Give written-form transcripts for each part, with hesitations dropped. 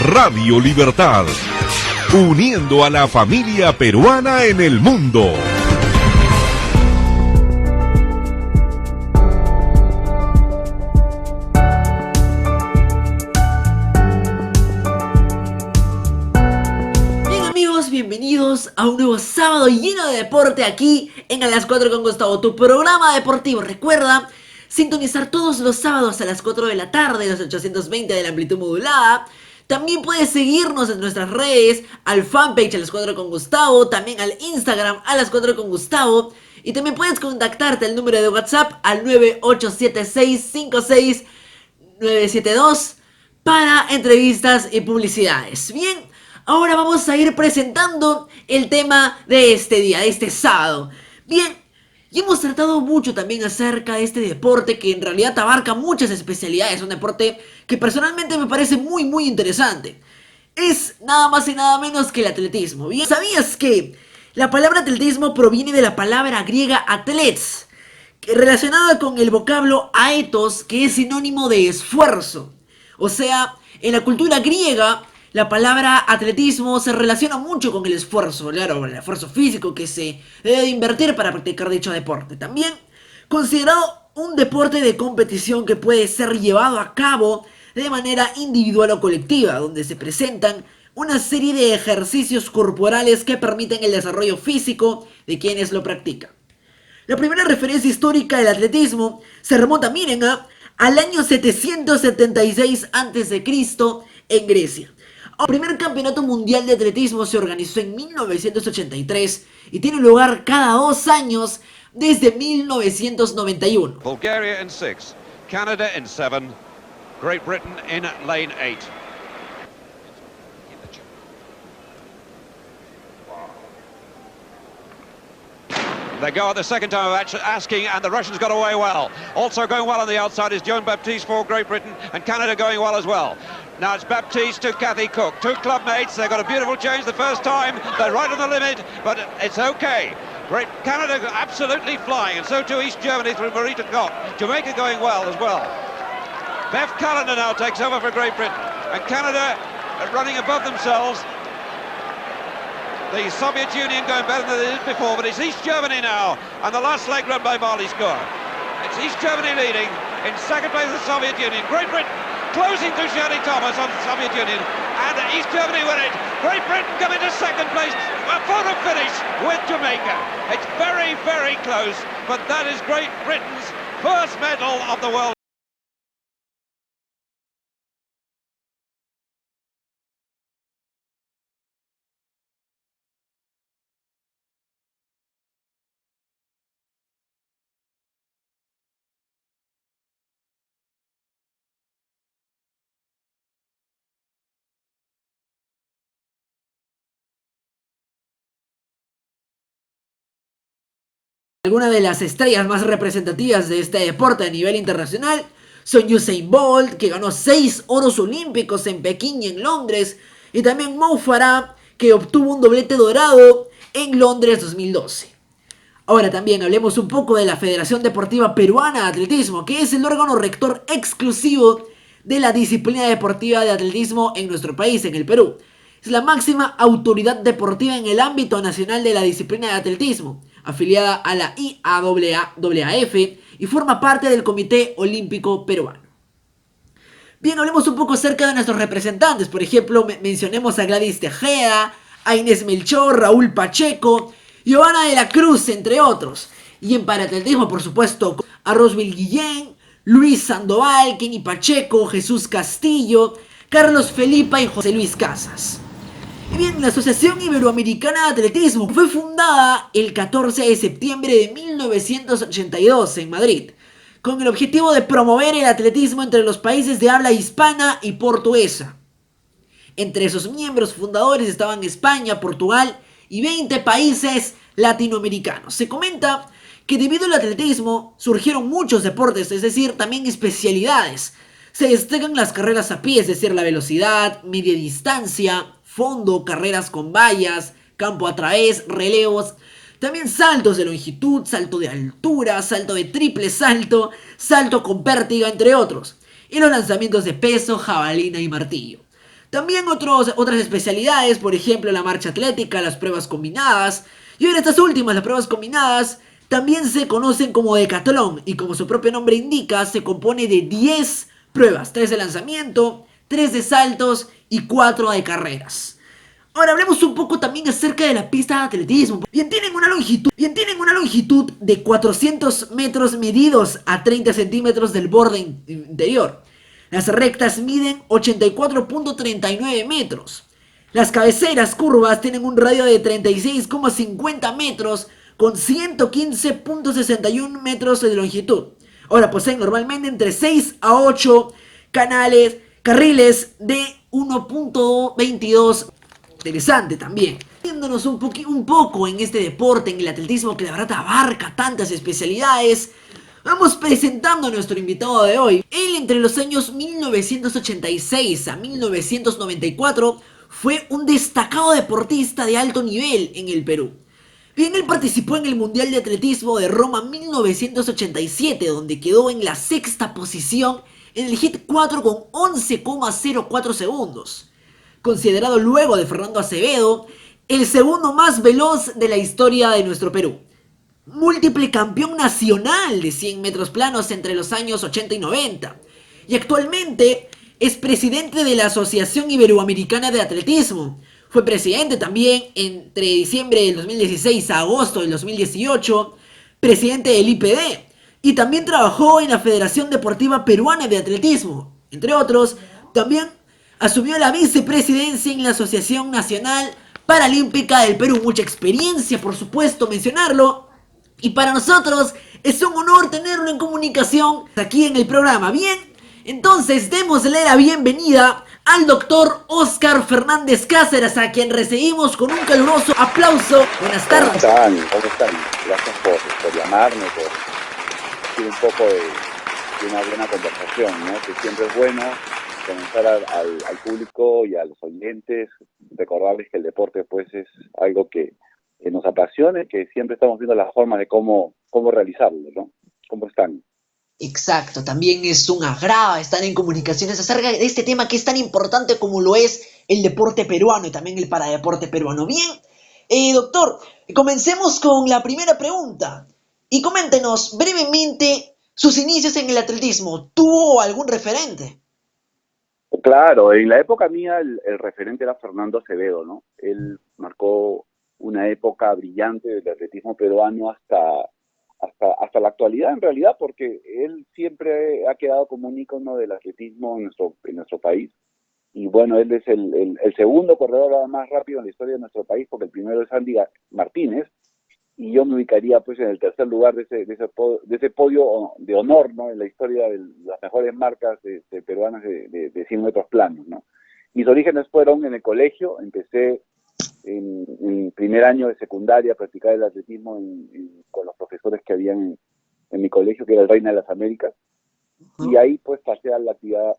Radio Libertad, uniendo a la familia peruana en el mundo. Bien amigos, bienvenidos a un nuevo sábado lleno de deporte aquí en A las 4 con Gustavo, tu programa deportivo. Recuerda sintonizar todos los sábados a las 4 de la tarde, los 820 de la amplitud modulada. También puedes seguirnos en nuestras redes, al fanpage A las 4 con Gustavo, también al Instagram A las 4 con Gustavo. Y también puedes contactarte al número de WhatsApp al 9876569972 para entrevistas y publicidades. Bien, ahora vamos a ir presentando el tema de este día, de este sábado. Bien, y hemos tratado mucho también acerca de este deporte que en realidad abarca muchas especialidades. Un deporte que personalmente me parece muy interesante. Es nada más y nada menos que el atletismo. Bien, ¿sabías que la palabra atletismo proviene de la palabra griega athletes, relacionada con el vocablo aetos, que es sinónimo de esfuerzo? O sea, en la cultura griega, la palabra atletismo se relaciona mucho con el esfuerzo, claro, el esfuerzo físico que se debe de invertir para practicar dicho deporte. También considerado un deporte de competición que puede ser llevado a cabo de manera individual o colectiva, donde se presentan una serie de ejercicios corporales que permiten el desarrollo físico de quienes lo practican. La primera referencia histórica del atletismo se remonta, miren, al año 776 a.C. en Grecia. El primer campeonato mundial de atletismo se organizó en 1983 y tiene lugar cada 2 años desde 1991. Bulgaria in 6, Canada in 7, Great Britain in lane 8. They go at the second time of asking, and the Russians got away well. Also going well on the outside is Joan Baptiste for Great Britain, and Canada going well as well. Now it's Baptiste to Kathy Cook, two clubmates. They've got a beautiful change the first time. They're right on the limit, but it's okay. Great Canada absolutely flying, and so too East Germany through Marita Koch. Jamaica going well as well. Bev Callender now takes over for Great Britain, and Canada running above themselves. The Soviet Union going better than they did before, but it's East Germany now, and the last leg run by Marley Score. It's East Germany leading, in second place the Soviet Union. Great Britain closing to Shirley Thomas on the Soviet Union, and East Germany win it. Great Britain coming to second place, a photo finish with Jamaica. It's very close, but that is Great Britain's first medal of the World. Algunas de las estrellas más representativas de este deporte a nivel internacional son Usain Bolt, que ganó 6 oros olímpicos en Pekín y en Londres, y también Mo Farah, que obtuvo un doblete dorado en Londres 2012. Ahora también hablemos un poco de la Federación Deportiva Peruana de Atletismo, que es el órgano rector exclusivo de la disciplina deportiva de atletismo en nuestro país, en el Perú. Es la máxima autoridad deportiva en el ámbito nacional de la disciplina de atletismo, afiliada a la IAAF y forma parte del Comité Olímpico Peruano. Bien, hablemos un poco acerca de nuestros representantes. Por ejemplo, mencionemos a Gladys Tejeda, a Inés Melchor, Raúl Pacheco, Giovanna de la Cruz, entre otros. Y en paraatletismo, por supuesto, a Rosville Guillén, Luis Sandoval, Kenny Pacheco, Jesús Castillo, Carlos Felipa y José Luis Casas. Y bien, la Asociación Iberoamericana de Atletismo fue fundada el 14 de septiembre de 1982 en Madrid, con el objetivo de promover el atletismo entre los países de habla hispana y portuguesa. Entre sus miembros fundadores estaban España, Portugal y 20 países latinoamericanos. Se comenta que debido al atletismo surgieron muchos deportes, es decir, también especialidades. Se destacan las carreras a pie, es decir, la velocidad, media distancia, fondo, carreras con vallas, campo a través, relevos, también saltos de longitud, salto de altura, salto de triple salto, salto con pértiga, entre otros, y los lanzamientos de peso, jabalina y martillo. También otras especialidades, por ejemplo la marcha atlética, las pruebas combinadas. Y ahora estas últimas, las pruebas combinadas, también se conocen como decatlón y como su propio nombre indica, se compone de 10 pruebas, 3 de lanzamiento, 3 de saltos y 4 de carreras. Ahora hablemos un poco también acerca de la pista de atletismo. Bien, tienen una longitud de 400 metros medidos a 30 centímetros del borde interior. Las rectas miden 84.39 metros. Las cabeceras curvas tienen un radio de 36,50 metros con 115.61 metros de longitud. Ahora poseen normalmente entre 6 a 8 carriles de 1.22. Interesante también. Viéndonos un poco en este deporte, en el atletismo que la verdad abarca tantas especialidades, vamos presentando a nuestro invitado de hoy. Él entre los años 1986 a 1994 fue un destacado deportista de alto nivel en el Perú. Bien, él participó en el Mundial de Atletismo de Roma 1987, donde quedó en la sexta posición en el hit 4 con 11,04 segundos. Considerado luego de Fernando Acevedo, el segundo más veloz de la historia de nuestro Perú. Múltiple campeón nacional de 100 metros planos entre los años 80 y 90. Y actualmente es presidente de la Asociación Iberoamericana de Atletismo. Fue presidente también entre diciembre del 2016 a agosto del 2018, presidente del IPD. Y también trabajó en la Federación Deportiva Peruana de Atletismo. Entre otros, también asumió la vicepresidencia en la Asociación Nacional Paralímpica del Perú. Mucha experiencia, por supuesto, mencionarlo. Y para nosotros es un honor tenerlo en comunicación aquí en el programa. Bien, entonces démosle la bienvenida al doctor Óscar Fernández Cáceres, a quien recibimos con un caluroso aplauso. Buenas tardes. ¿Cómo están? Gracias por llamarme, por decir un poco de una buena conversación, ¿no? Que siempre es bueno comenzar al público y a los oyentes, recordarles que el deporte pues es algo que nos apasiona, que siempre estamos viendo la forma de cómo realizarlo, ¿no? ¿Cómo están? Exacto, también es un agrado estar en comunicaciones acerca de este tema que es tan importante como lo es el deporte peruano y también el paradeporte peruano. Bien, doctor, comencemos con la primera pregunta y coméntenos brevemente sus inicios en el atletismo. ¿Tuvo algún referente? Claro, en la época mía el referente era Fernando Acevedo, ¿no? Él marcó una época brillante del atletismo peruano hasta la actualidad, en realidad, porque él siempre ha quedado como un ícono del atletismo en nuestro país. Y bueno, él es el segundo corredor más rápido en la historia de nuestro país, porque el primero es Andy Martínez, y yo me ubicaría pues en el tercer lugar de ese podio de honor, ¿no? En la historia de las mejores marcas peruanas de 100 metros planos, ¿no? Mis orígenes fueron en el colegio. Empecé en primer año de secundaria a practicar el atletismo con los profesores que habían en mi colegio, que era el Reina de las Américas. Y ahí pues pasé a la actividad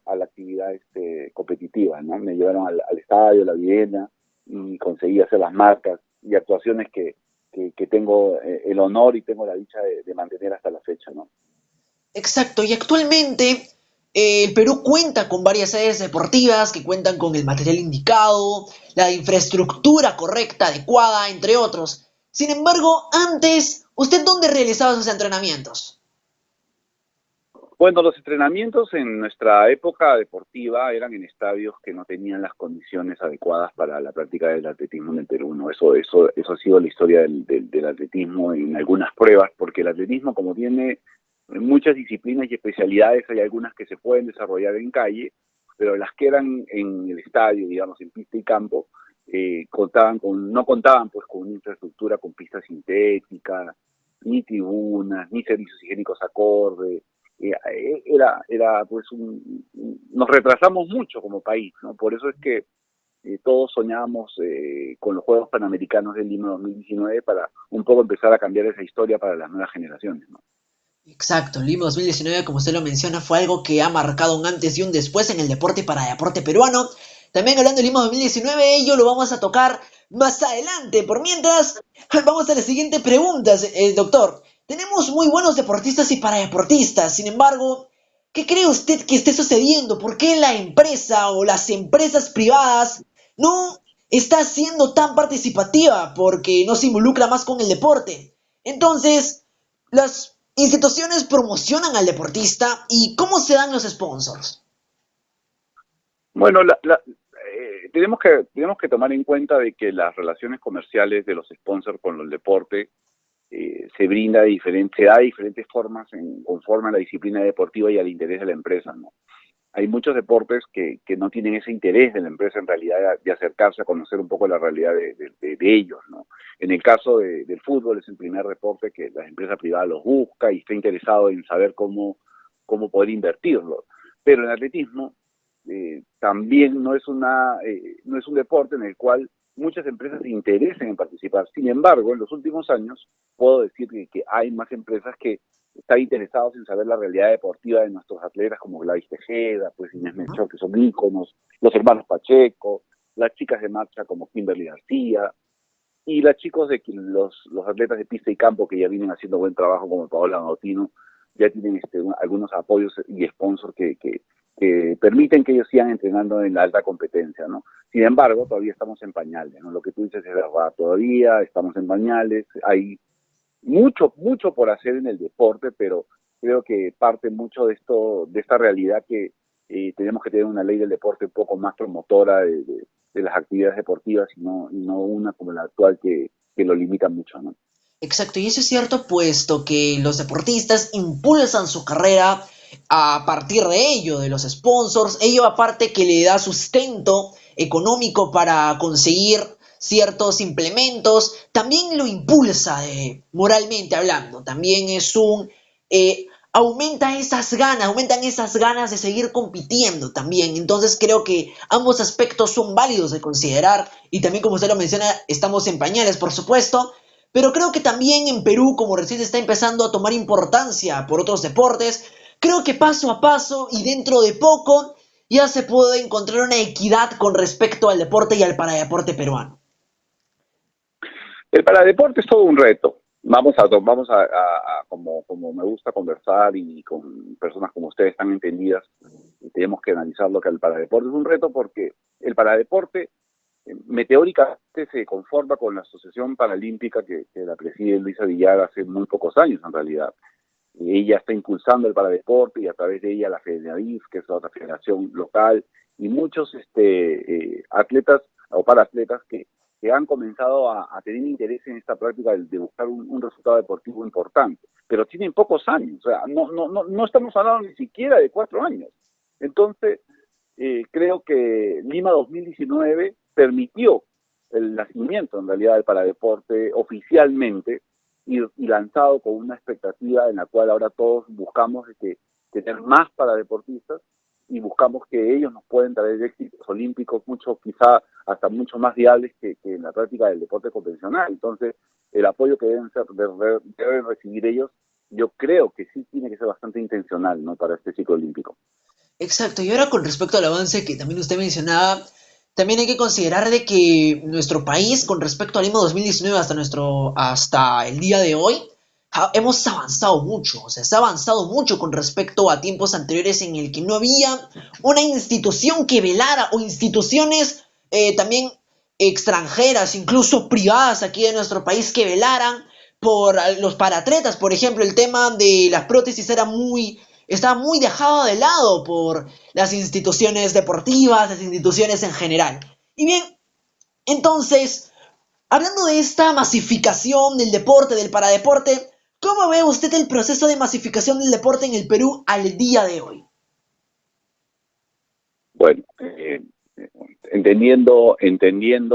competitiva, ¿no? Me llevaron al estadio, la Viena, y conseguí hacer las marcas y actuaciones que tengo el honor y tengo la dicha de mantener hasta la fecha, ¿no? Exacto, y actualmente el Perú cuenta con varias sedes deportivas que cuentan con el material indicado, la infraestructura correcta, adecuada, entre otros. Sin embargo, antes, ¿usted dónde realizaba sus entrenamientos? Bueno, los entrenamientos en nuestra época deportiva eran en estadios que no tenían las condiciones adecuadas para la práctica del atletismo en el Perú, ¿no? Eso ha sido la historia del atletismo en algunas pruebas, porque el atletismo, como tiene muchas disciplinas y especialidades, hay algunas que se pueden desarrollar en calle, pero las que eran en el estadio, digamos, en pista y campo, no contaban pues con una infraestructura con pistas sintéticas, ni tribunas, ni servicios higiénicos acorde. Era pues nos retrasamos mucho como país, ¿no? Por eso es que todos soñábamos con los Juegos Panamericanos del Lima 2019 para un poco empezar a cambiar esa historia para las nuevas generaciones, ¿no? Exacto, Lima 2019, como usted lo menciona, fue algo que ha marcado un antes y un después en el deporte y paradeporte peruano. También hablando de Lima 2019, ello lo vamos a tocar más adelante. Por mientras, vamos a la siguiente pregunta, doctor. Tenemos muy buenos deportistas y paradeportistas, sin embargo, ¿Qué cree usted que esté sucediendo? ¿Por qué la empresa o las empresas privadas no está siendo tan participativa? Porque no se involucra más con el deporte. Entonces, las instituciones promocionan al deportista y ¿cómo se dan los sponsors? Bueno, tenemos que tomar en cuenta de que las relaciones comerciales de los sponsors con el deporte se da de diferentes formas conforme a la disciplina deportiva y al interés de la empresa, ¿no? Hay muchos deportes que no tienen ese interés de la empresa en realidad de acercarse a conocer un poco la realidad de ellos, ¿no? En el caso del fútbol es el primer deporte que la empresa privada los busca y está interesado en saber cómo poder invertirlo. Pero en atletismo también no es un deporte en el cual muchas empresas se interesen en participar. Sin embargo, en los últimos años puedo decir que hay más empresas que están interesados en saber la realidad deportiva de nuestros atletas como Gladys Tejeda, pues Inés Melchor, que son íconos, los hermanos Pacheco, las chicas de marcha como Kimberly García, y los chicos los atletas de pista y campo que ya vienen haciendo buen trabajo como Paola Notino, ya tienen algunos apoyos y sponsors que permiten que ellos sigan entrenando en la alta competencia, ¿no? Sin embargo, todavía estamos en pañales, ¿no? Lo que tú dices es verdad, todavía estamos en pañales, hay mucho por hacer en el deporte, pero creo que parte mucho de esta realidad que tenemos que tener una ley del deporte un poco más promotora de las actividades deportivas y no una como la actual que lo limita mucho, ¿no? Exacto, y eso es cierto puesto que los deportistas impulsan su carrera a partir de ello, de los sponsors, ello aparte que le da sustento económico para conseguir ciertos implementos, también lo impulsa moralmente hablando, también es aumentan esas ganas de seguir compitiendo también, entonces creo que ambos aspectos son válidos de considerar y también como usted lo menciona, estamos en pañales por supuesto, pero creo que también en Perú, como recién se está empezando a tomar importancia por otros deportes, creo que paso a paso y dentro de poco ya se puede encontrar una equidad con respecto al deporte y al paradeporte peruano. El paradeporte es todo un reto. Como me gusta conversar y con personas como ustedes tan entendidas, tenemos que analizar lo que el paradeporte es un reto porque el paradeporte meteóricamente se conforma con la Asociación Paralímpica que la preside Luisa Villar hace muy pocos años en realidad. Y ella está impulsando el paradeporte y a través de ella la FEDENAVIF, que es otra federación local, y muchos atletas o paratletas que han comenzado a tener interés en esta práctica de buscar un resultado deportivo importante. Pero tienen pocos años, o sea, no estamos hablando ni siquiera de 4 años. Entonces, creo que Lima 2019 permitió el nacimiento en realidad del paradeporte oficialmente y lanzado con una expectativa en la cual ahora todos buscamos tener más paradeportistas y buscamos que ellos nos pueden traer éxitos olímpicos quizá hasta mucho más viables que en la práctica del deporte convencional. Entonces, el apoyo que deben recibir ellos, yo creo que sí tiene que ser bastante intencional, ¿no?, para este ciclo olímpico. Exacto, y ahora con respecto al avance que también usted mencionaba, también hay que considerar de que nuestro país, con respecto al Lima 2019 hasta el día de hoy, hemos avanzado mucho, o sea, se ha avanzado mucho con respecto a tiempos anteriores en el que no había una institución que velara o instituciones también extranjeras, incluso privadas aquí de nuestro país que velaran por los paratletas, por ejemplo, el tema de las prótesis estaba muy dejado de lado por las instituciones deportivas, las instituciones en general. Y bien, entonces, hablando de esta masificación del deporte, del paradeporte, ¿cómo ve usted el proceso de masificación del deporte en el Perú al día de hoy? Bueno, entendiendo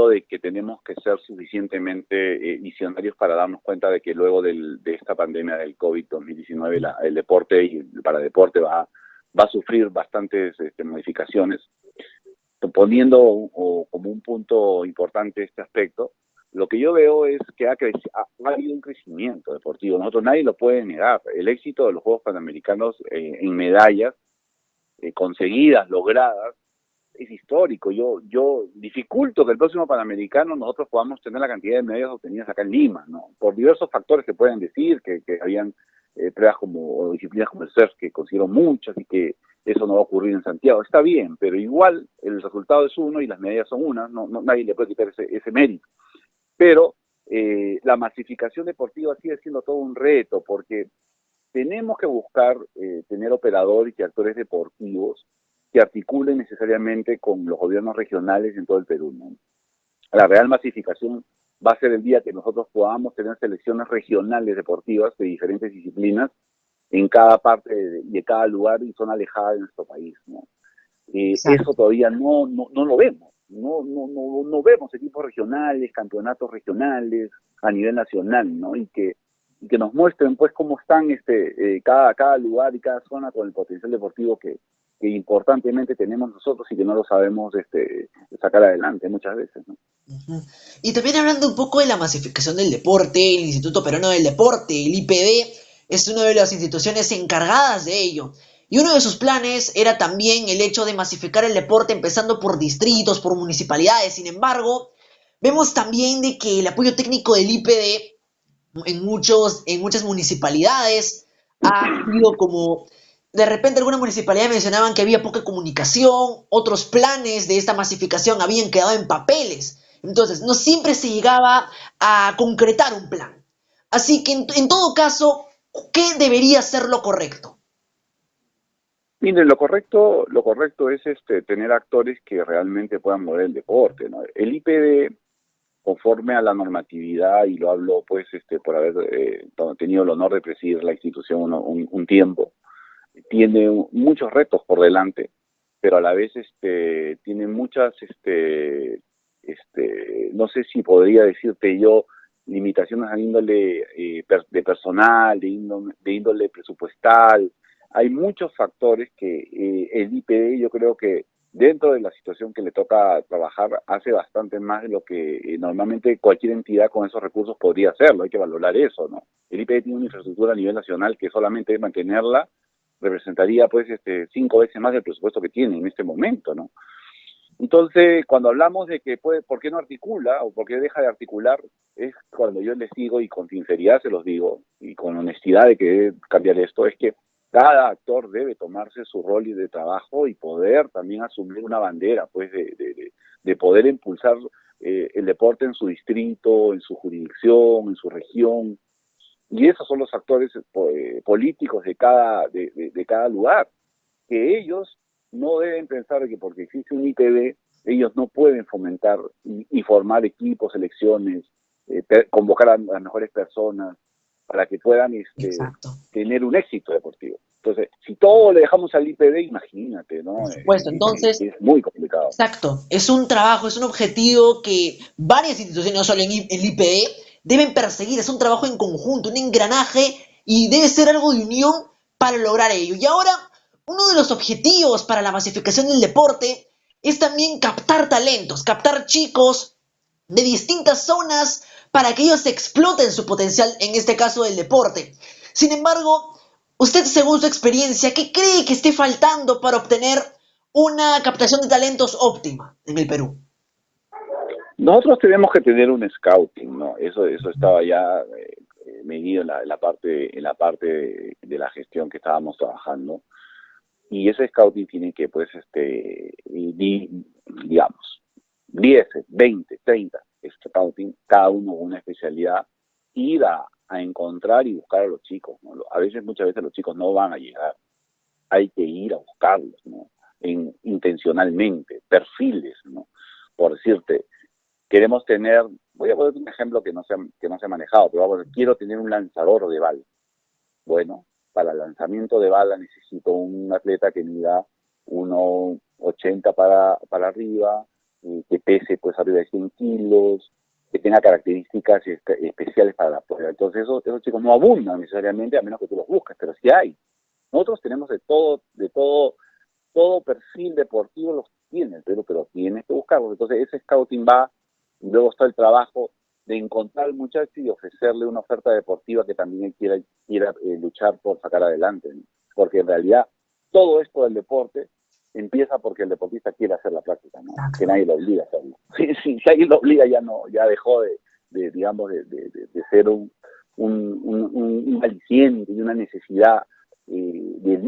de que tenemos que ser suficientemente visionarios para darnos cuenta de que luego de esta pandemia del COVID-2019 el deporte y el paradeporte va a sufrir bastantes modificaciones. Poniendo como un punto importante este aspecto, lo que yo veo es que ha habido un crecimiento deportivo. Nosotros nadie lo puede negar. El éxito de los Juegos Panamericanos en medallas conseguidas, logradas, es histórico. Yo dificulto que el próximo Panamericano nosotros podamos tener la cantidad de medallas obtenidas acá en Lima, ¿no? Por diversos factores que pueden decir, que habían pruebas o disciplinas como el surf, que considero muchas y que eso no va a ocurrir en Santiago. Está bien, pero igual el resultado es uno y las medallas son una, nadie le puede quitar ese mérito. Pero la masificación deportiva sigue siendo todo un reto, porque tenemos que buscar tener operadores y actores deportivos que articulen necesariamente con los gobiernos regionales en todo el Perú, ¿no? La real masificación va a ser el día que nosotros podamos tener selecciones regionales deportivas de diferentes disciplinas en cada parte de cada lugar y zona alejada de nuestro país, ¿no? Eso todavía no lo vemos. No vemos equipos regionales, campeonatos regionales a nivel nacional, ¿no? Y que nos muestren pues cómo están cada lugar y cada zona con el potencial deportivo que importantemente tenemos nosotros y que no lo sabemos sacar adelante muchas veces, ¿no? Uh-huh. Y también hablando un poco de la masificación del deporte, el Instituto Peruano del Deporte, el IPD, es una de las instituciones encargadas de ello. Y uno de sus planes era también el hecho de masificar el deporte empezando por distritos, por municipalidades. Sin embargo, vemos también de que el apoyo técnico del IPD en muchas municipalidades ha sido como... De repente algunas municipalidades mencionaban que había poca comunicación, otros planes de esta masificación habían quedado en papeles. Entonces, no siempre se llegaba a concretar un plan. Así que, en todo caso, ¿qué debería ser lo correcto? Miren, lo correcto es tener actores que realmente puedan mover el deporte, ¿no? El IPD, conforme a la normatividad, y lo hablo pues por haber tenido el honor de presidir la institución un tiempo, tiene muchos retos por delante, pero a la vez tiene muchas, no sé si podría decirte yo, limitaciones a índole de personal, de índole presupuestal. Hay muchos factores que el IPD, yo creo que dentro de la situación que le toca trabajar, hace bastante más de lo que normalmente cualquier entidad con esos recursos podría hacerlo. Hay que valorar eso, ¿no? El IPD tiene una infraestructura a nivel nacional que solamente mantenerla representaría pues 5 veces más del presupuesto que tiene en este momento, ¿no? Entonces, cuando hablamos de que ¿por qué no articula o por qué deja de articular? Es cuando yo les digo, y con sinceridad se los digo, y con honestidad de que debe cambiar esto, es que cada actor debe tomarse su rol y de trabajo y poder también asumir una bandera, pues, de poder impulsar el deporte en su distrito, en su jurisdicción, en su región. Y esos son los actores políticos de cada lugar, que ellos no deben pensar que porque existe un IPD, ellos no pueden fomentar y formar equipos, selecciones, convocar a las mejores personas para que puedan tener un éxito deportivo. Entonces, si todo le dejamos al IPD, imagínate, ¿no? Por supuesto, entonces... Es muy complicado. Exacto, es un trabajo, es un objetivo que varias instituciones, no solo el IPD, deben perseguir. Es un trabajo en conjunto, un engranaje, y debe ser algo de unión para lograr ello. Y ahora, uno de los objetivos para la masificación del deporte es también captar talentos, captar chicos de distintas zonas para que ellos exploten su potencial, en este caso del deporte. Sin embargo, usted, según su experiencia, ¿qué cree que esté faltando para obtener una captación de talentos óptima en el Perú? Nosotros tenemos que tener un scouting, ¿no? Eso estaba ya medido en la parte de la gestión que estábamos trabajando. Y ese scouting tiene que, pues, digamos, 10, 20, 30 scouting, cada uno con una especialidad, ir a encontrar y buscar a los chicos, ¿no? Muchas veces los chicos no van a llegar. Hay que ir a buscarlos, ¿no? Intencionalmente, perfiles, ¿no? Por decirte, queremos tener, voy a poner un ejemplo que no se ha manejado, pero quiero tener un lanzador de bala. Bueno, para el lanzamiento de bala necesito un atleta que mida 1,80 para arriba, que pese pues arriba de 100 kilos, que tenga características especiales para la prueba. Entonces esos chicos no abundan necesariamente, a menos que tú los busques, pero sí hay. Nosotros tenemos de todo perfil deportivo los tiene, pero tienes que buscarlos. Entonces ese scouting va, y luego está el trabajo de encontrar al muchacho y ofrecerle una oferta deportiva que también él quiera luchar por sacar adelante, ¿no? Porque en realidad todo esto del deporte empieza porque el deportista quiere hacer la práctica, ¿no? Que nadie lo obliga a hacerlo. Si alguien lo obliga ya dejó de ser un un aliciente y una necesidad de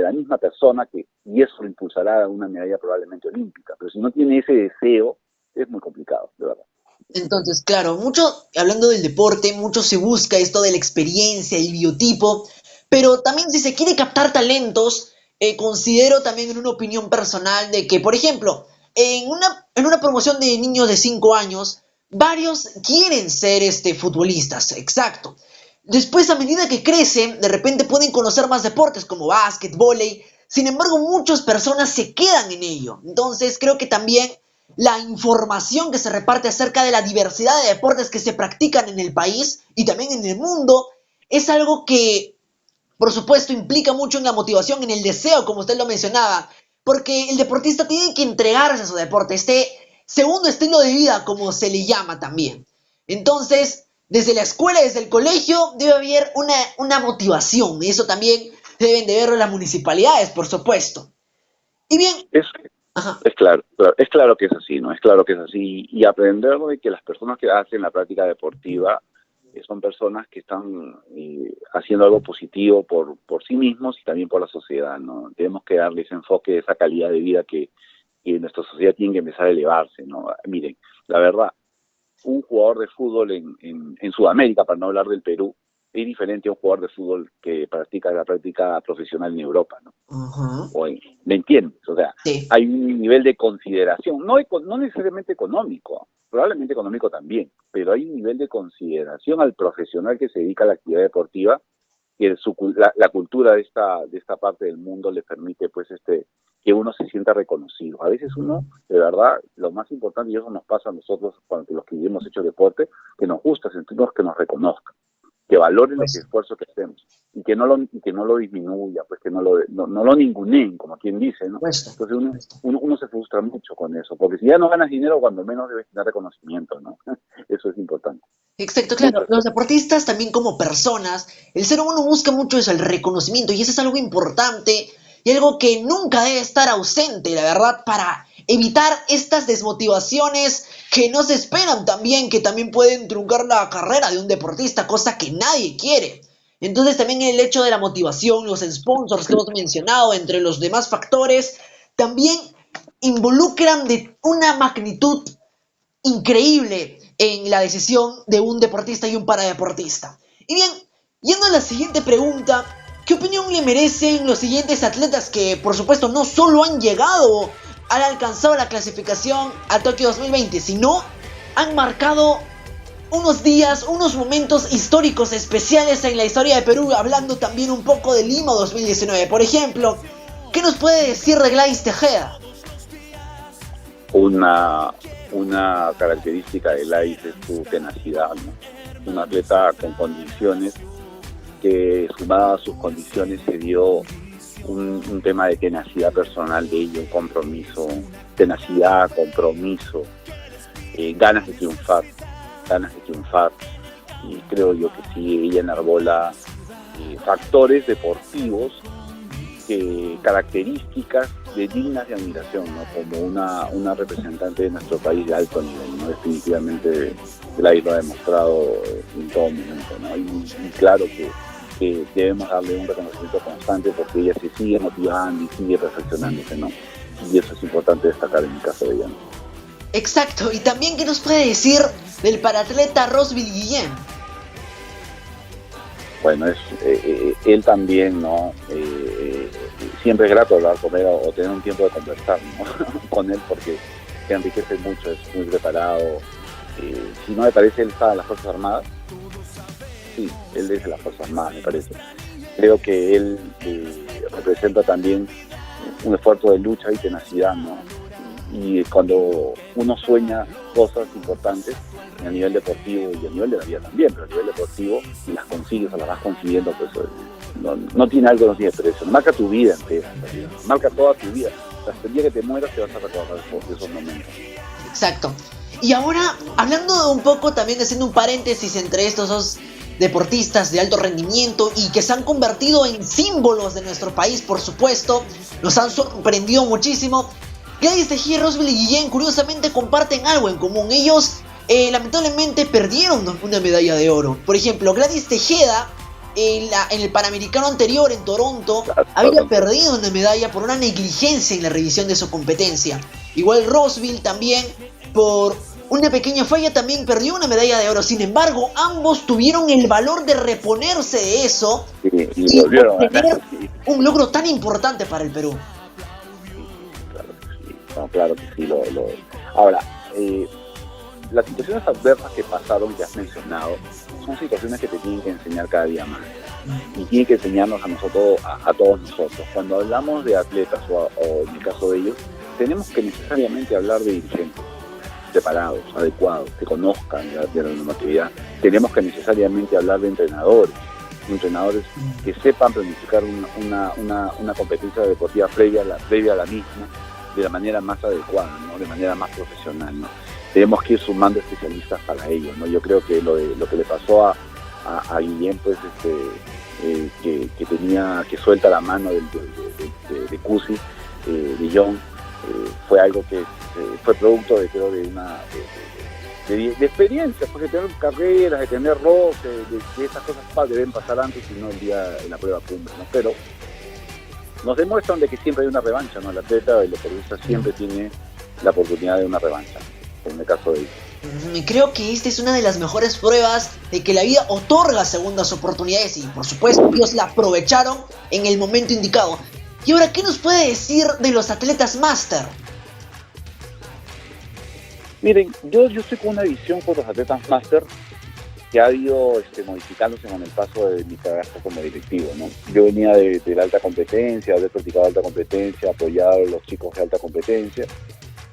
la misma persona, y eso lo impulsará a una medalla probablemente olímpica. Pero si no tiene ese deseo, es muy complicado, de verdad. Entonces, claro, hablando del deporte, mucho se busca esto de la experiencia, el biotipo, pero también si se quiere captar talentos, considero también en una opinión personal de que, por ejemplo, en una promoción de niños de 5 años, varios quieren ser futbolistas, exacto. Después, a medida que crecen, de repente pueden conocer más deportes como básquet, vóley. Sin embargo, muchas personas se quedan en ello. Entonces, creo que también la información que se reparte acerca de la diversidad de deportes que se practican en el país y también en el mundo es algo que, por supuesto, implica mucho en la motivación, en el deseo, como usted lo mencionaba, porque el deportista tiene que entregarse a su deporte, este segundo estilo de vida, como se le llama también. Entonces, desde la escuela, desde el colegio, debe haber una motivación, y eso también deben de verlo las municipalidades, por supuesto. Y bien... Es claro que es así, ¿no? Es claro que es así. Y aprender de que las personas que hacen la práctica deportiva son personas que están haciendo algo positivo por sí mismos y también por la sociedad, ¿no? Tenemos que darle ese enfoque, esa calidad de vida que nuestra sociedad tiene que empezar a elevarse, ¿no? Miren, la verdad, un jugador de fútbol en Sudamérica, para no hablar del Perú, es diferente a un jugador de fútbol que practica la práctica profesional en Europa, ¿no? ¿Me entiendes? O sea, sí, hay un nivel de consideración, no necesariamente económico, probablemente económico también, pero hay un nivel de consideración al profesional que se dedica a la actividad deportiva, que la cultura de esta parte del mundo le permite, pues, que uno se sienta reconocido. A veces uno, de verdad, lo más importante, y eso nos pasa a nosotros, cuando los que hemos hecho deporte, que nos gusta sentirnos que nos reconozcan, que valoren el esfuerzo que hacemos y que no lo disminuya, pues que no lo ninguneen, como quien dice, ¿no? Entonces uno se frustra mucho con eso, porque si ya no ganas dinero, cuando menos debes tener reconocimiento, ¿no? Eso es importante. Exacto, claro. Los deportistas también como personas, el ser humano busca mucho eso, el reconocimiento, y eso es algo importante y algo que nunca debe estar ausente, la verdad, para evitar estas desmotivaciones que no se esperan también, que también pueden truncar la carrera de un deportista, cosa que nadie quiere. Entonces también el hecho de la motivación, los sponsors que hemos mencionado, entre los demás factores, también involucran de una magnitud increíble en la decisión de un deportista y un paradeportista. Y bien, yendo a la siguiente pregunta, ¿qué opinión le merecen los siguientes atletas que, por supuesto, no solo han llegado, han alcanzado la clasificación a Tokio 2020, sino han marcado unos días, unos momentos históricos especiales en la historia de Perú, hablando también un poco de Lima 2019? Por ejemplo, ¿qué nos puede decir de Gladys Tejeda? Una característica de Gladys es su tenacidad, ¿no? Un atleta con condiciones que, sumada a sus condiciones, se dio un tema de tenacidad personal de ella, un compromiso, tenacidad, compromiso, ganas de triunfar, y creo yo que sí, ella enarbola factores deportivos, características dignas de admiración, ¿no? Como una representante de nuestro país de alto nivel, ¿no? Definitivamente Gladys lo ha demostrado en todo momento, ¿no? Y claro que debemos darle un reconocimiento constante, porque ella se sigue motivando y sigue perfeccionándose, ¿no? Y eso es importante destacar en el caso de ella, ¿no? Exacto. Y también, ¿qué nos puede decir del paratleta Rosville Guillén? Bueno, él también, ¿no? Siempre es grato hablar con él o tener un tiempo de conversar, ¿no? con él, porque se enriquece mucho, es muy preparado. Si no me parece, él está en las Fuerzas Armadas. Sí, él es de las Fuerzas Armadas, me parece. Creo que él representa también un esfuerzo de lucha y tenacidad, ¿no? Y cuando uno sueña cosas importantes a nivel deportivo y a nivel de la vida también, pero a nivel deportivo, y las consigues o las vas consiguiendo, pues no tiene algo, no tiene precio. Marca tu vida entera, marca toda tu vida. Hasta el día que te mueras te vas a recordar de esos momentos. Exacto. Y ahora, hablando un poco también, haciendo un paréntesis entre estos dos deportistas de alto rendimiento y que se han convertido en símbolos de nuestro país, por supuesto, nos han sorprendido muchísimo. Gladys Tejeda y Rosville Guillén, curiosamente, comparten algo en común. Ellos lamentablemente perdieron una medalla de oro. Por ejemplo, Gladys Tejeda en el Panamericano anterior en Toronto había perdido una medalla por una negligencia en la revisión de su competencia. Igual Roseville también, por una pequeña falla, también perdió una medalla de oro. Sin embargo, ambos tuvieron el valor de reponerse de eso y volvieron a tener ganar. un logro tan importante para el Perú. Claro que sí. Ahora, las situaciones adversas que pasaron, que has mencionado, son situaciones que te tienen que enseñar cada día más. Y tienen que enseñarnos a nosotros, a todos nosotros. Cuando hablamos de atletas, o en el caso de ellos, tenemos que necesariamente hablar de dirigentes preparados, adecuados, que conozcan de la normatividad. Tenemos que necesariamente hablar de entrenadores que sepan planificar una competencia deportiva previa a la misma de la manera más adecuada, ¿no? De manera más profesional, ¿no? Tenemos que ir sumando especialistas para ello, ¿no? Yo creo que lo que le pasó a Guillén, pues, que suelta la mano de Cusi, de John, fue algo que fue producto de experiencia, pues, de tener carreras, de tener roce, de esas cosas deben pasar antes y no el día en la prueba cumbre, ¿no? Pero nos demuestran de que siempre hay una revancha, ¿no? El atleta, el deportista siempre tiene la oportunidad de una revancha, en el caso de ellos. Creo que esta es una de las mejores pruebas de que la vida otorga segundas oportunidades y por supuesto ellos la aprovecharon en el momento indicado. Y ahora, ¿qué nos puede decir de los atletas máster? Miren, yo estoy con una visión por los atletas máster que ha ido modificándose con el paso de mi trabajo como directivo, ¿no? Yo venía de la alta competencia, haber practicado alta competencia, apoyado a los chicos de alta competencia,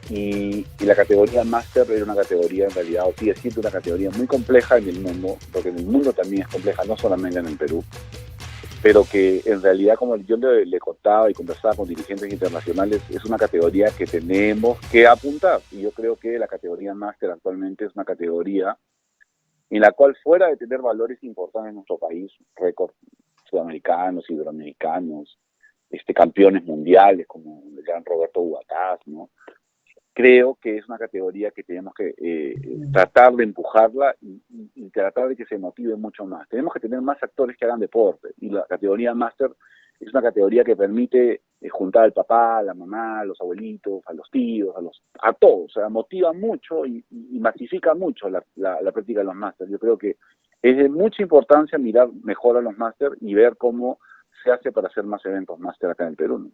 y la categoría máster era una categoría, en realidad, o sigue siendo una categoría muy compleja en el mundo, porque en el mundo también es compleja, no solamente en el Perú, pero que en realidad, como yo le contaba y conversaba con dirigentes internacionales, es una categoría que tenemos que apuntar, y yo creo que la categoría máster actualmente es una categoría en la cual, fuera de tener valores importantes en nuestro país, récords sudamericanos, iberoamericanos, campeones mundiales como el gran Roberto Buatás, ¿no? Creo que es una categoría que tenemos que tratar de empujarla y tratar de que se motive mucho más. Tenemos que tener más actores que hagan deporte, y la categoría máster es una categoría que permite juntar al papá, a la mamá, a los abuelitos, a los tíos, a todos. O sea, motiva mucho y masifica mucho la práctica de los máster. Yo creo que es de mucha importancia mirar mejor a los máster y ver cómo se hace para hacer más eventos máster acá en el Perú, ¿no?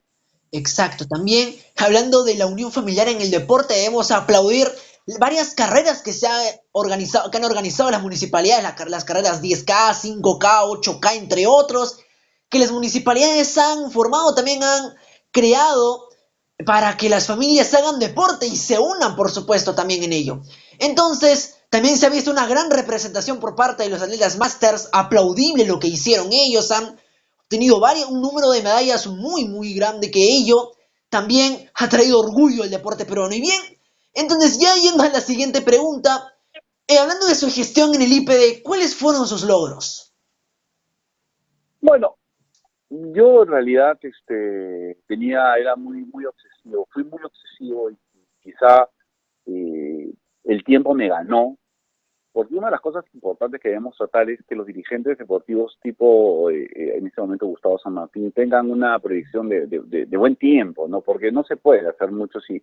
Exacto, también hablando de la unión familiar en el deporte, debemos aplaudir varias carreras que han organizado las municipalidades, las carreras 10K, 5K, 8K, entre otros, que las municipalidades han formado, también han creado para que las familias hagan deporte y se unan, por supuesto, también en ello. Entonces, también se ha visto una gran representación por parte de los atletas masters, aplaudible lo que hicieron ellos, han tenido un número de medallas muy muy grande, que ello también ha traído orgullo al deporte peruano. Y bien, entonces ya yendo a la siguiente pregunta, hablando de su gestión en el IPD, ¿cuáles fueron sus logros? Bueno, yo en realidad era muy obsesivo, fui muy obsesivo, y quizá el tiempo me ganó, porque una de las cosas importantes que debemos tratar es que los dirigentes deportivos tipo, en este momento, Gustavo San Martín, tengan una proyección de buen tiempo, ¿no? Porque no se puede hacer mucho si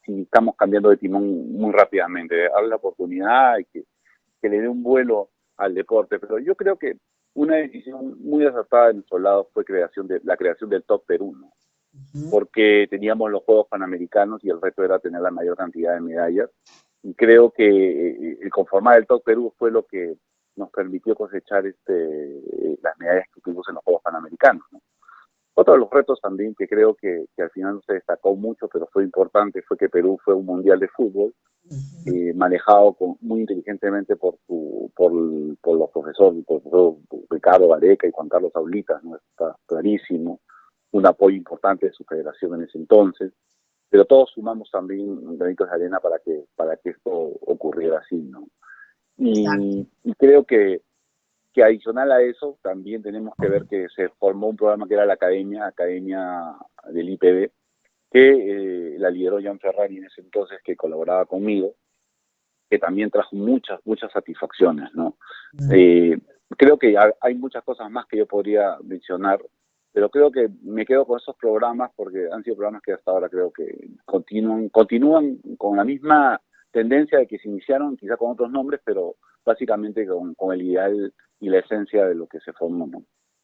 estamos cambiando de timón muy rápidamente. Darle la oportunidad y que le dé un vuelo al deporte. Pero yo creo que una decisión muy acertada de nuestro lado fue la creación del Top Perú, ¿no? Porque teníamos los Juegos Panamericanos y el reto era tener la mayor cantidad de medallas. Y creo que el conformar el Top Perú fue lo que nos permitió cosechar las medallas que tuvimos en los Juegos Panamericanos, ¿no? Otro de los retos también que creo que al final no se destacó mucho, pero fue importante, fue que Perú fue un mundial de fútbol manejado muy inteligentemente por los profesores, por Ricardo Gareca y Juan Carlos Aulitas, ¿no? Está clarísimo, un apoyo importante de su federación en ese entonces, pero todos sumamos también granitos de arena para que esto ocurriera así, ¿no? Y creo que adicional a eso, también tenemos que ver que se formó un programa que era la Academia del IPD, que la lideró Jan Ferrari en ese entonces, que colaboraba conmigo, que también trajo muchas satisfacciones, ¿no? Mm. Creo que hay muchas cosas más que yo podría mencionar, pero creo que me quedo con esos programas porque han sido programas que hasta ahora creo que continúan con la misma tendencia de que se iniciaron, quizá con otros nombres, pero básicamente con el ideal y la esencia de lo que se formó, ¿no?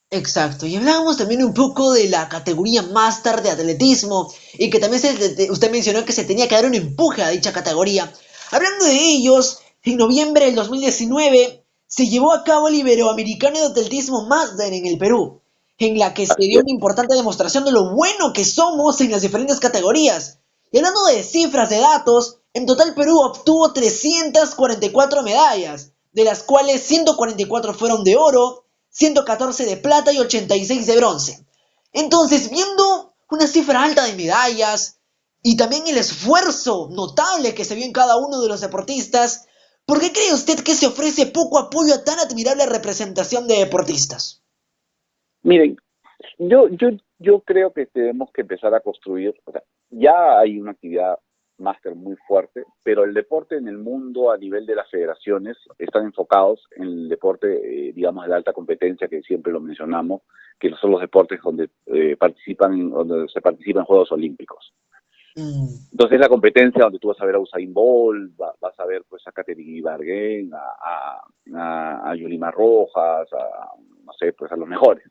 Exacto, y hablábamos también un poco de la categoría máster de atletismo y que también usted mencionó que se tenía que dar un empuje a dicha categoría. Hablando de ellos, en noviembre del 2019 se llevó a cabo el Iberoamericano de Atletismo Máster en el Perú, en la que se Así dio es. una importante demostración de lo bueno que somos en las diferentes categorías. Y hablando de cifras, de datos, en total Perú obtuvo 344 medallas, de las cuales 144 fueron de oro, 114 de plata y 86 de bronce. Entonces, viendo una cifra alta de medallas y también el esfuerzo notable que se vio en cada uno de los deportistas, ¿por qué cree usted que se ofrece poco apoyo a tan admirable representación de deportistas? Miren, yo creo que tenemos que empezar a construir, o sea, ya hay una actividad máster muy fuerte, pero el deporte en el mundo a nivel de las federaciones están enfocados en el deporte, digamos, de la alta competencia, que siempre lo mencionamos, que son los deportes donde donde se participa en Juegos Olímpicos. Mm. Entonces la competencia donde tú vas a ver a Usain Bolt, vas a ver pues a Katherine Ibargüen, a Yulima Rojas, no sé, pues a los mejores.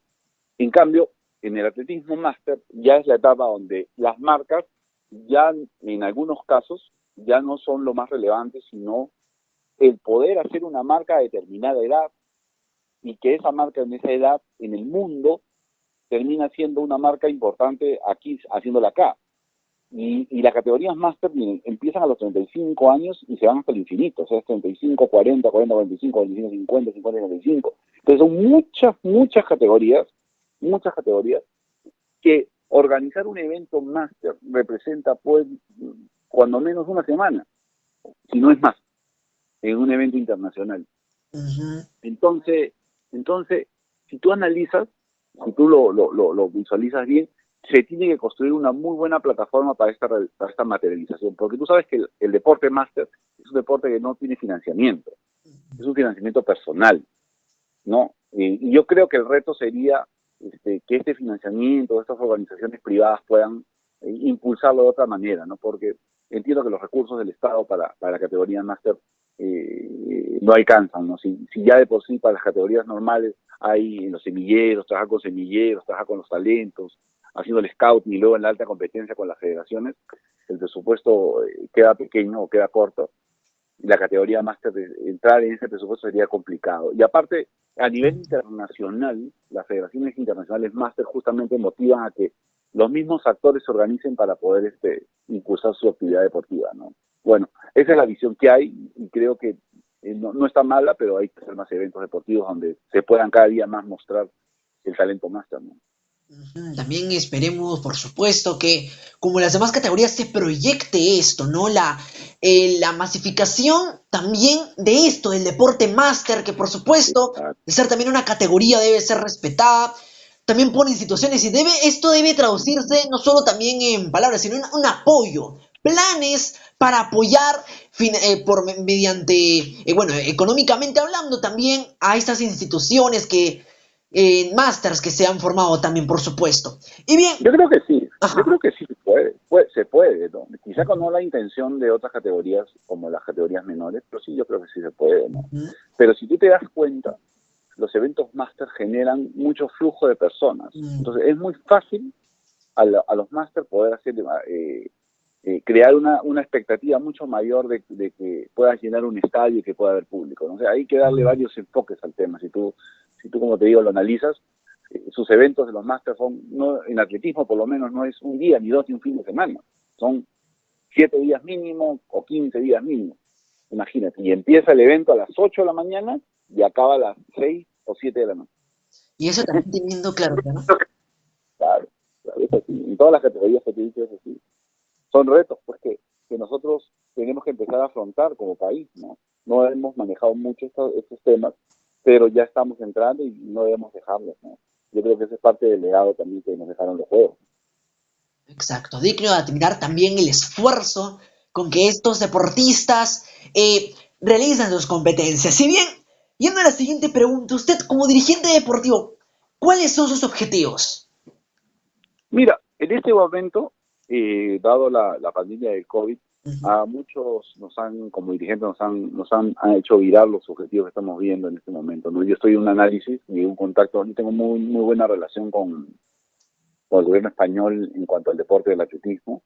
En cambio, en el atletismo máster ya es la etapa donde las marcas ya en algunos casos ya no son lo más relevante, sino el poder hacer una marca a determinada edad y que esa marca en esa edad en el mundo termina siendo una marca importante aquí, haciéndola acá. Y las categorías máster empiezan a los 35 años y se van hasta el infinito, o sea, es 35, 40, 40, 45, 45, 50, 50, 55. Entonces son muchas categorías que organizar un evento máster representa pues cuando menos una semana, si no es más, en un evento internacional. Uh-huh. Entonces, si tú analizas, si tú lo visualizas bien, se tiene que construir una muy buena plataforma para esta materialización, porque tú sabes que el deporte máster es un deporte que no tiene financiamiento, es un financiamiento personal, ¿no? Y yo creo que el reto sería que este financiamiento de estas organizaciones privadas puedan impulsarlo de otra manera, ¿no? Porque entiendo que los recursos del Estado para la categoría máster no alcanzan, ¿no? Si ya de por sí para las categorías normales hay en los semilleros, trabajar con semilleros, trabajar con los talentos, haciendo el scouting y luego en la alta competencia con las federaciones, el presupuesto queda pequeño o queda corto. La categoría máster, entrar en ese presupuesto sería complicado. Y aparte, a nivel internacional, las federaciones internacionales máster justamente motivan a que los mismos actores se organicen para poder impulsar su actividad deportiva, ¿no? Bueno, esa es la visión que hay y creo que no está mala, pero hay que hacer más eventos deportivos donde se puedan cada día más mostrar el talento máster, ¿no? También esperemos, por supuesto, que como las demás categorías se proyecte esto, ¿no? La masificación también de esto, del deporte máster, que por supuesto, Exacto. de ser también una categoría, debe ser respetada. También por instituciones y esto debe traducirse no solo también en palabras, sino en un apoyo, planes para apoyar mediante, bueno, económicamente hablando también a estas instituciones que masters que se han formado también, por supuesto. Y bien, Yo creo que sí, ajá. yo creo que sí se puede, ¿no? Quizá con no la intención de otras categorías como las categorías menores, pero sí, yo creo que sí se puede, ¿no? Uh-huh. Pero si tú te das cuenta, los eventos máster generan mucho flujo de personas. Entonces es muy fácil a los máster poder hacer crear una expectativa mucho mayor de que puedas llenar un estadio y que pueda haber público, ¿no? O sea, hay que darle varios enfoques al tema. Si tú como te digo, lo analizas, sus eventos de los máster son, no, en atletismo por lo menos no es un día, ni dos, ni un fin de semana. Son 7 días mínimo o 15 días mínimo. Imagínate. Y empieza el evento a las 8 de la mañana y acaba a las 6 o 7 de la noche. Y eso también teniendo claro, ¿no? Claro, es así. En todas las categorías que te dices es así. Son retos, pues, que nosotros tenemos que empezar a afrontar como país, ¿no? No hemos manejado mucho estos temas, pero ya estamos entrando y no debemos dejarlos, ¿no? Yo creo que esa es parte del legado también que nos dejaron los juegos. Exacto, digno de admirar también el esfuerzo con que estos deportistas realizan sus competencias. Si bien, yendo a la siguiente pregunta, usted como dirigente deportivo, ¿cuáles son sus objetivos? Mira, en este momento, dado la pandemia del COVID, Ujú. a muchos como dirigentes, han hecho virar los objetivos que estamos viendo en este momento, ¿no? Yo estoy en un análisis y un contacto, y tengo muy buena relación con el gobierno español en cuanto al deporte del atletismo,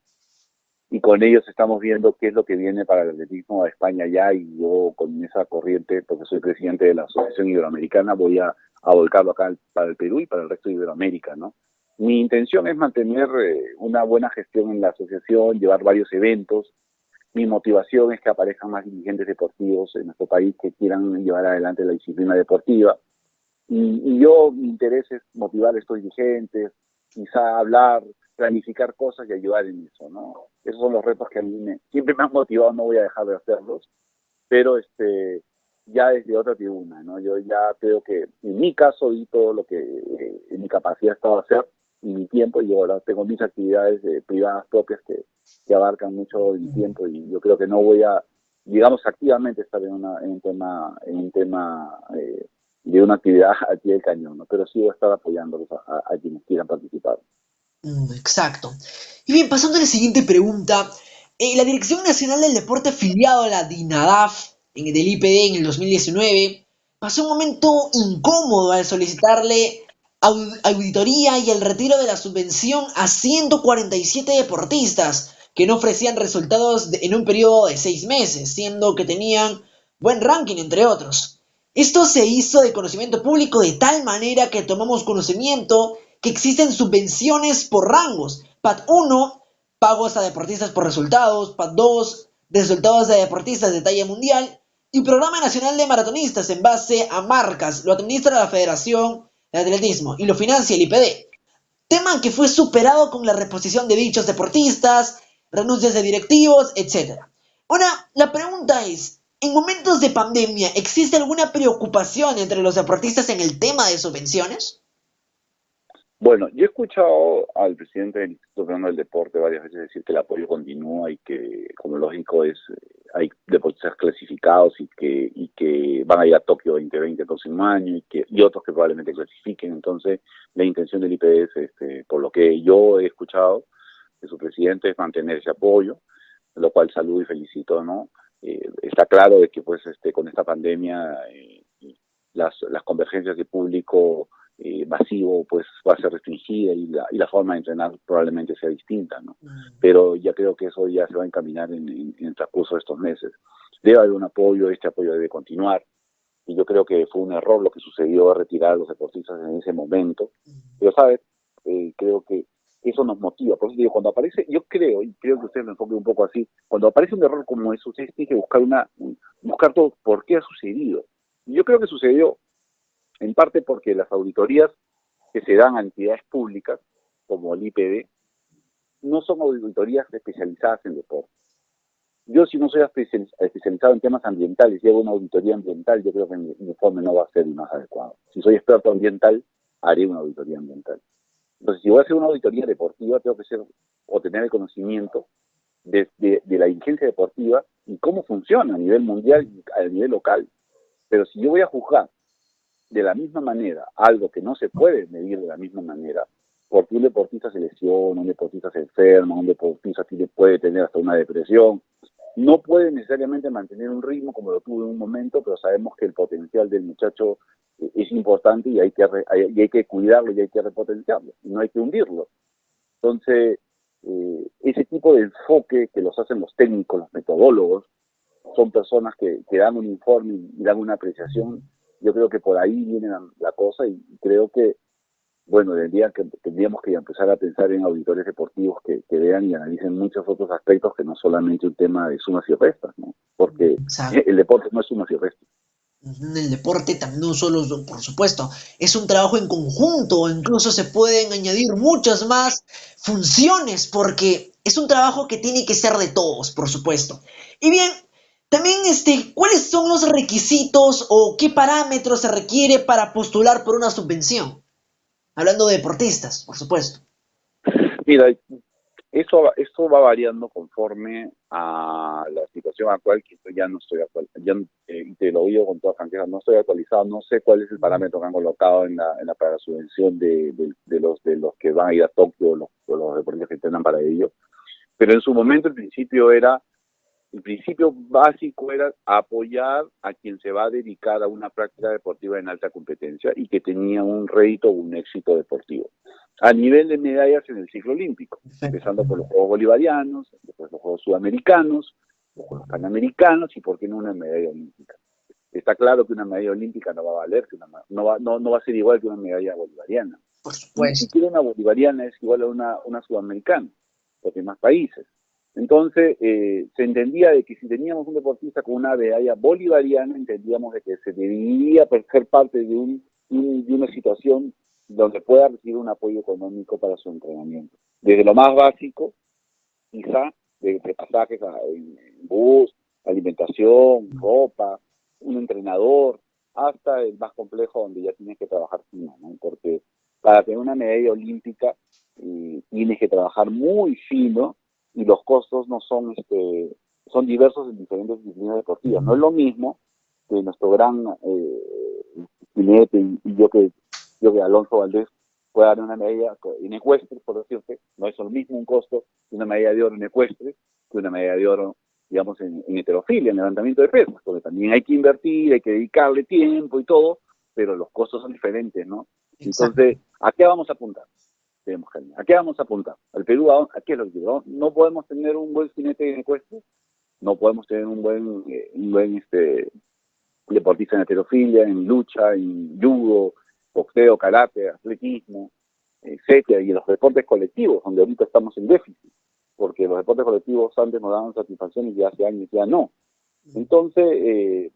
y con ellos estamos viendo qué es lo que viene para el atletismo de España ya, y yo con esa corriente, porque soy presidente de la Asociación Iberoamericana, voy a volcarlo acá para el Perú y para el resto de Iberoamérica, ¿no? Mi intención es mantener una buena gestión en la asociación, llevar varios eventos. Mi motivación es que aparezcan más dirigentes deportivos en nuestro país que quieran llevar adelante la disciplina deportiva. Mi interés es motivar a estos dirigentes, quizá hablar, planificar cosas y ayudar en eso, ¿no? Esos son los retos que a mí siempre me han motivado, no voy a dejar de hacerlos, pero ya desde otra tribuna, ¿no? Yo ya creo que en mi caso di todo lo que en mi capacidad estaba a hacer y mi tiempo, y ahora tengo mis actividades privadas propias que abarcan mucho de mi tiempo, y yo creo que no voy a, digamos, activamente estar en un tema de una actividad al pie del cañón, ¿no? Pero sí voy a estar apoyándolos a quienes quieran participar. Exacto. Y bien, pasando a la siguiente pregunta, la Dirección Nacional del Deporte afiliado a la DINADAF del IPD en el 2019 pasó un momento incómodo al solicitarle auditoría y el retiro de la subvención a 147 deportistas que no ofrecían resultados en un periodo de 6 meses, siendo que tenían buen ranking entre otros. Esto se hizo de conocimiento público de tal manera que tomamos conocimiento que existen subvenciones por rangos. PAT 1, pagos a deportistas por resultados. PAT 2, resultados de deportistas de talla mundial. Y Programa Nacional de Maratonistas en base a marcas. Lo administra la Federación de Atletismo y lo financia el IPD. Tema que fue superado con la reposición de dichos deportistas, renuncias de directivos, etc. Ahora, la pregunta es, ¿en momentos de pandemia existe alguna preocupación entre los deportistas en el tema de subvenciones? Bueno, yo he escuchado al presidente del Instituto Peruano del Deporte varias veces decir que el apoyo continúa y que, como lógico es, hay deportistas clasificados y que van a ir a Tokio 2020 el próximo año, y otros que probablemente clasifiquen. Entonces, la intención del IPD es, por lo que yo he escuchado de su presidente, es mantener ese apoyo, lo cual saludo y felicito, ¿no? Está claro de que, pues, con esta pandemia, las convergencias de público masivo, pues va a ser restringida, y la forma de entrenar probablemente sea distinta, ¿no? Pero ya creo que eso ya se va a encaminar en el transcurso de estos meses. Debe haber un apoyo, este apoyo debe continuar, y yo creo que fue un error lo que sucedió, retirar a los deportistas en ese momento, pero, ¿sabes? Creo que eso nos motiva. Por eso digo, cuando aparece, yo creo, y creo que ustedes lo enfoquen un poco así, cuando aparece un error como eso, ustedes tienen que buscar todo por qué ha sucedido. Y yo creo que sucedió en parte porque las auditorías que se dan a entidades públicas, como el IPD, no son auditorías especializadas en deporte. Yo, si no soy especializado en temas ambientales y hago una auditoría ambiental, yo creo que mi informe no va a ser el más adecuado. Si soy experto ambiental, haré una auditoría ambiental. Entonces, si voy a hacer una auditoría deportiva, tengo que tener el conocimiento de la dirigencia deportiva y cómo funciona a nivel mundial y a nivel local. Pero si yo voy a juzgar de la misma manera algo que no se puede medir de la misma manera, porque un deportista se lesiona, un deportista se enferma, un deportista puede tener hasta una depresión, no puede necesariamente mantener un ritmo como lo tuvo en un momento, pero sabemos que el potencial del muchacho es importante, y hay que cuidarlo y hay que repotenciarlo, y no hay que hundirlo. Entonces, ese tipo de enfoque que los hacen los técnicos, los metodólogos, son personas que dan un informe y dan una apreciación. Yo creo que por ahí viene la cosa, y creo que, bueno, tendríamos que empezar a pensar en auditores deportivos que vean y analicen muchos otros aspectos que no solamente un tema de sumas y restas, ¿no? Porque Exacto. el deporte no es sumas y restas. El deporte también no solo, por supuesto, es un trabajo en conjunto, incluso se pueden añadir muchas más funciones, porque es un trabajo que tiene que ser de todos, por supuesto. Y bien, también, ¿cuáles son los requisitos o qué parámetros se requiere para postular por una subvención? Hablando de deportistas, por supuesto. Mira, Esto va variando conforme a la situación actual, que ya no estoy actual, y te lo digo con toda franqueza, no estoy actualizado, no sé cuál es el parámetro que han colocado para la subvención de los que van a ir a Tokio, los deportistas que tengan para ello, pero en su momento el principio básico era apoyar a quien se va a dedicar a una práctica deportiva en alta competencia y que tenía un rédito o un éxito deportivo. A nivel de medallas en el ciclo olímpico, empezando por los Juegos Bolivarianos, después los Juegos Sudamericanos, los Juegos Panamericanos y por qué no una medalla olímpica. Está claro que una medalla olímpica no va a valer, no va a ser igual que una medalla bolivariana. Por supuesto. Ni siquiera una bolivariana es igual a una sudamericana, porque hay más países. Entonces, se entendía de que si teníamos un deportista con una medalla bolivariana, entendíamos de que se debería ser parte de una situación donde pueda recibir un apoyo económico para su entrenamiento. Desde lo más básico, quizá, de pasajes en bus, alimentación, ropa, un entrenador, hasta el más complejo donde ya tienes que trabajar fino, ¿no? Porque para tener una medalla olímpica tienes que trabajar muy fino y los costos no son diversos en diferentes disciplinas deportivas. No es lo mismo que nuestro gran jinete y yo que Alonso Valdés pueda dar una medalla en ecuestre, por decirte, no es lo mismo un costo de una medalla de oro en ecuestre que una medalla de oro, digamos, en heterofilia, en levantamiento de pesas, porque también hay que invertir, hay que dedicarle tiempo y todo, pero los costos son diferentes, ¿no? Exacto. Entonces, ¿a qué vamos a apuntar? ¿A qué vamos a apuntar? ¿Al Perú? ¿A qué es lo que quiero? ¿No podemos tener un buen jinete en ecuestre? ¿No podemos tener un buen deportista en halterofilia, en lucha, en judo, boxeo, karate, atletismo, etcétera? Y en los deportes colectivos, donde ahorita estamos en déficit, porque los deportes colectivos antes nos daban satisfacciones y hace años ya no. Entonces,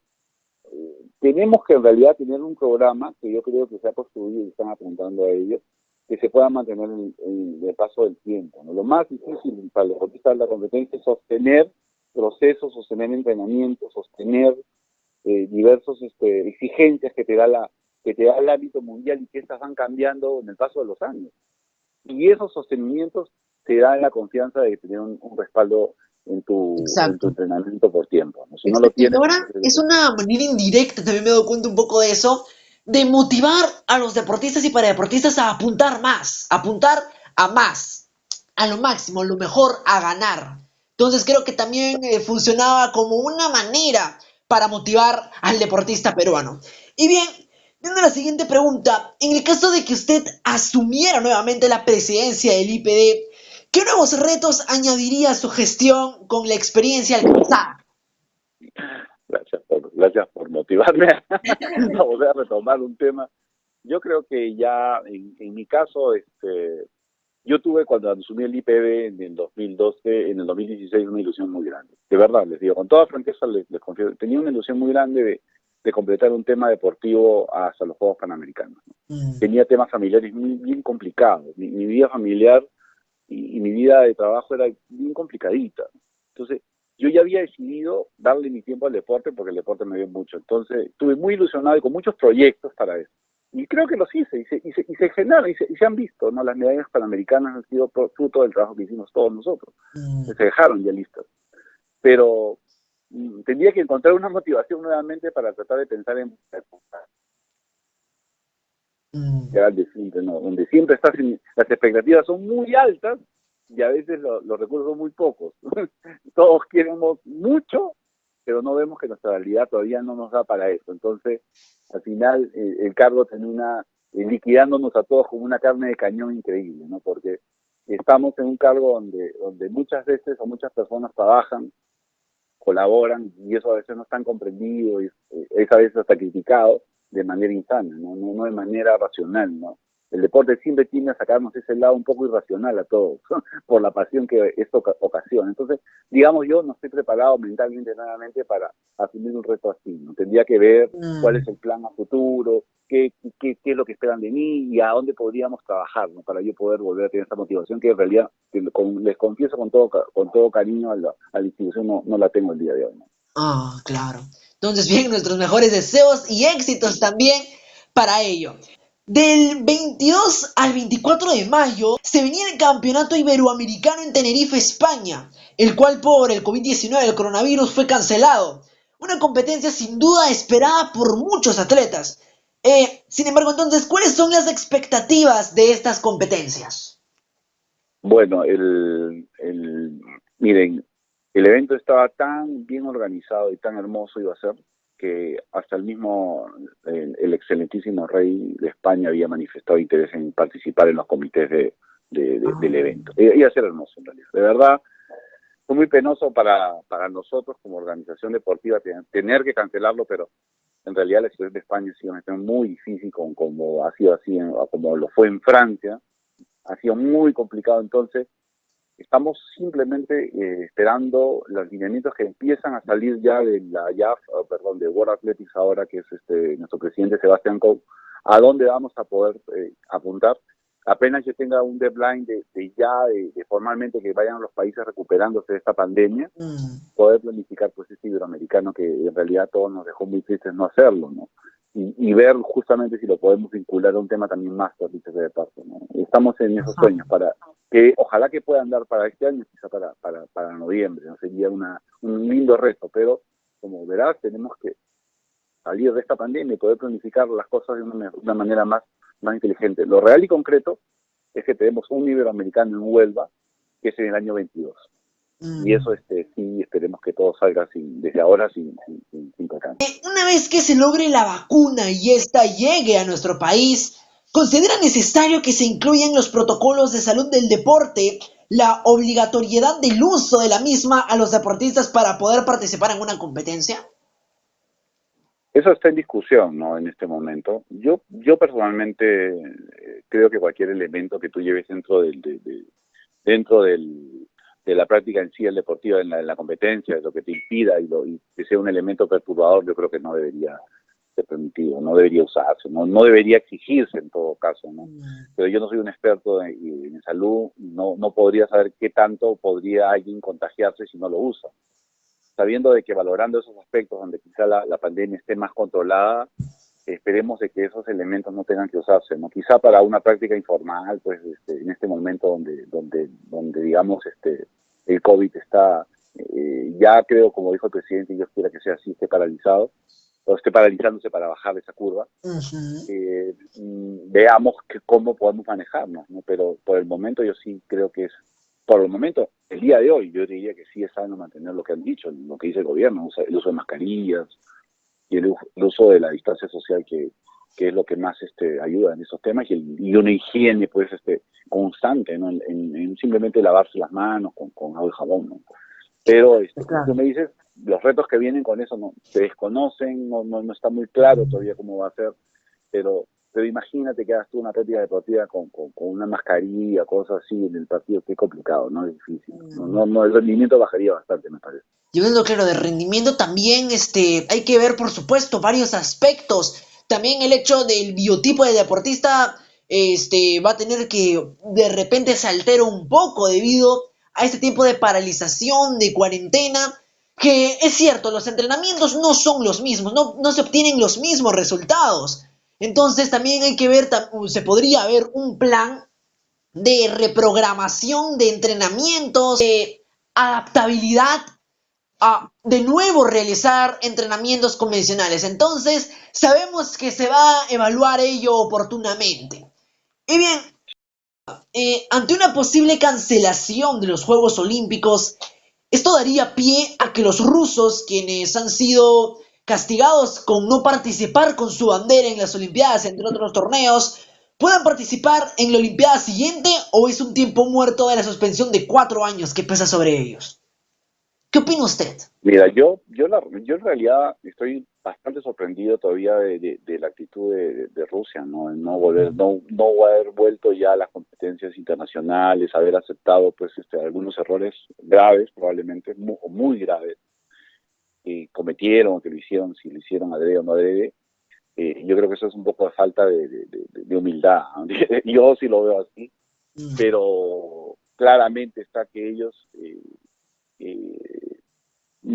tenemos que en realidad tener un programa que yo creo que se ha construido y están apuntando a ello, que se pueda mantener en el paso del tiempo, ¿no? Lo más difícil para los deportistas de la competencia es sostener procesos, sostener entrenamientos, sostener diversas exigencias que te da el ámbito mundial y que estas van cambiando en el paso de los años. Y esos sostenimientos te dan la confianza de tener un respaldo en tu entrenamiento por tiempo, ¿no? Si no lo tienes, Y ahora es una manera indirecta, también me doy cuenta un poco de eso, de motivar a los deportistas y para deportistas a apuntar más, apuntar a más, a lo máximo, lo mejor, a ganar. Entonces creo que también funcionaba como una manera para motivar al deportista peruano. Y bien, viendo la siguiente pregunta, en el caso de que usted asumiera nuevamente la presidencia del IPD, ¿qué nuevos retos añadiría a su gestión con la experiencia alcanzada? Gracias por motivarme a volver a retomar un tema. Yo creo que ya, en mi caso, yo tuve cuando asumí el IPD en el 2012, en el 2016, una ilusión muy grande. De verdad, les digo, con toda franqueza les confieso, tenía una ilusión muy grande de completar un tema deportivo hasta los Juegos Panamericanos, ¿no? Tenía temas familiares bien complicados. Mi vida familiar y mi vida de trabajo era bien complicadita. Entonces, yo ya había decidido darle mi tiempo al deporte porque el deporte me dio mucho. Entonces, estuve muy ilusionado y con muchos proyectos para eso. Y creo que los hice, y se generaron, y se han visto, ¿no? Las medallas panamericanas han sido fruto del trabajo que hicimos todos nosotros. Se dejaron ya listas. Pero tendría que encontrar una motivación nuevamente para tratar de pensar en ¿no? Donde siempre las expectativas son muy altas y a veces los recursos son muy pocos. Todos queremos mucho, pero no vemos que nuestra realidad todavía no nos da para eso. Entonces, al final, el cargo termina liquidándonos a todos como una carne de cañón increíble, ¿no? Porque estamos en un cargo donde muchas veces o muchas personas trabajan, colaboran, y eso a veces no es tan comprendido, y es a veces hasta criticado de manera insana, no de manera racional, ¿no? El deporte siempre tiende a sacarnos ese lado un poco irracional a todos, por la pasión que esto ocasiona. Entonces, digamos, yo no estoy preparado mentalmente, nuevamente, para asumir un reto así, ¿no? Tendría que ver cuál es el plan a futuro, qué es lo que esperan de mí y a dónde podríamos trabajar, ¿no? Para yo poder volver a tener esta motivación que en realidad, les confieso con todo cariño a la institución, no la tengo el día de hoy, ¿no? Ah, claro. Entonces, bien, nuestros mejores deseos y éxitos también para ello. Del 22 al 24 de mayo se venía el Campeonato Iberoamericano en Tenerife, España, el cual por el COVID-19 del coronavirus fue cancelado. Una competencia sin duda esperada por muchos atletas. Sin embargo, entonces, ¿cuáles son las expectativas de estas competencias? Bueno, miren, el evento estaba tan bien organizado y tan hermoso iba a ser que hasta el mismo, el excelentísimo rey de España había manifestado interés en participar en los comités del evento. Iba a ser hermoso en realidad. De verdad, fue muy penoso para nosotros como organización deportiva tener que cancelarlo, pero en realidad la situación de España ha sido una situación muy difícil, como ha sido así, como lo fue en Francia. Ha sido muy complicado, entonces estamos simplemente esperando los lineamientos que empiezan a salir ya de la IAF, de World Athletics ahora, que es nuestro presidente Sebastián Coe, a dónde vamos a poder apuntar. Apenas yo tenga un deadline de formalmente que vayan los países recuperándose de esta pandemia, poder planificar pues este iberoamericano que en realidad a todos nos dejó muy tristes no hacerlo, ¿no? Y ver justamente si lo podemos vincular a un tema también más dicho de parte, ¿no? Estamos en esos sueños para que ojalá que puedan dar para este año, quizá para noviembre, ¿no? Sería un lindo reto, pero como verás tenemos que salir de esta pandemia y poder planificar las cosas de una manera más inteligente. Lo real y concreto es que tenemos un iberoamericano en Huelva que es en el año 22. Y eso sí, esperemos que todo salga desde ahora sin percance. Una vez que se logre la vacuna y esta llegue a nuestro país, ¿considera necesario que se incluyan los protocolos de salud del deporte la obligatoriedad del uso de la misma a los deportistas para poder participar en una competencia? Eso está en discusión, ¿no? En este momento. Yo personalmente creo que cualquier elemento que tú lleves dentro de la práctica en sí, el deportiva, en la competencia, lo que te impida y que sea un elemento perturbador, yo creo que no debería ser permitido, no debería usarse, no debería exigirse en todo caso, ¿no? Pero yo no soy un experto en salud, no podría saber qué tanto podría alguien contagiarse si no lo usa. Sabiendo de que valorando esos aspectos donde quizá la pandemia esté más controlada, esperemos de que esos elementos no tengan que usarse, ¿no? Quizá para una práctica informal, pues en este momento donde digamos el COVID está, ya creo, como dijo el presidente, y Dios quiera que sea así, esté paralizado, o esté paralizándose para bajar esa curva, veamos cómo podemos manejarnos, ¿no? Pero por el momento yo sí creo que por el momento, el día de hoy, yo diría que sí es sano mantener lo que han dicho, lo que dice el gobierno, el uso de mascarillas y el uso de la distancia social, que es lo que más ayuda en esos temas, y una higiene pues constante, ¿no? En simplemente lavarse las manos con agua y jabón, ¿no? Pero claro, tú me dices, los retos que vienen con eso no se desconocen, no está muy claro todavía cómo va a ser, pero imagínate que hagas tú una práctica deportiva con una mascarilla, cosas así en el partido, qué complicado, ¿no? Es difícil. El rendimiento bajaría bastante, me parece. Y hablando claro de rendimiento también, hay que ver por supuesto varios aspectos. También el hecho del biotipo de deportista, va a tener que de repente se altera un poco debido a este tiempo de paralización, de cuarentena, que es cierto, los entrenamientos no son los mismos, no se obtienen los mismos resultados. Entonces también hay que ver, se podría ver un plan de reprogramación de entrenamientos, de adaptabilidad a de nuevo realizar entrenamientos convencionales. Entonces sabemos que se va a evaluar ello oportunamente. Y bien, ante una posible cancelación de los Juegos Olímpicos, esto daría pie a que los rusos, quienes han sido castigados con no participar con su bandera en las Olimpiadas, entre otros torneos, puedan participar en la Olimpiada siguiente, o es un tiempo muerto de la suspensión de 4 años que pesa sobre ellos. ¿Qué opina usted? Mira, yo en realidad estoy bastante sorprendido todavía de la actitud de Rusia, ¿no? No haber vuelto ya a las competencias internacionales, haber aceptado pues algunos errores graves, probablemente muy graves, que cometieron, que si lo hicieron adrede o no adrede. Yo creo que eso es un poco de falta de humildad, ¿no? Yo sí lo veo así, pero claramente está que ellos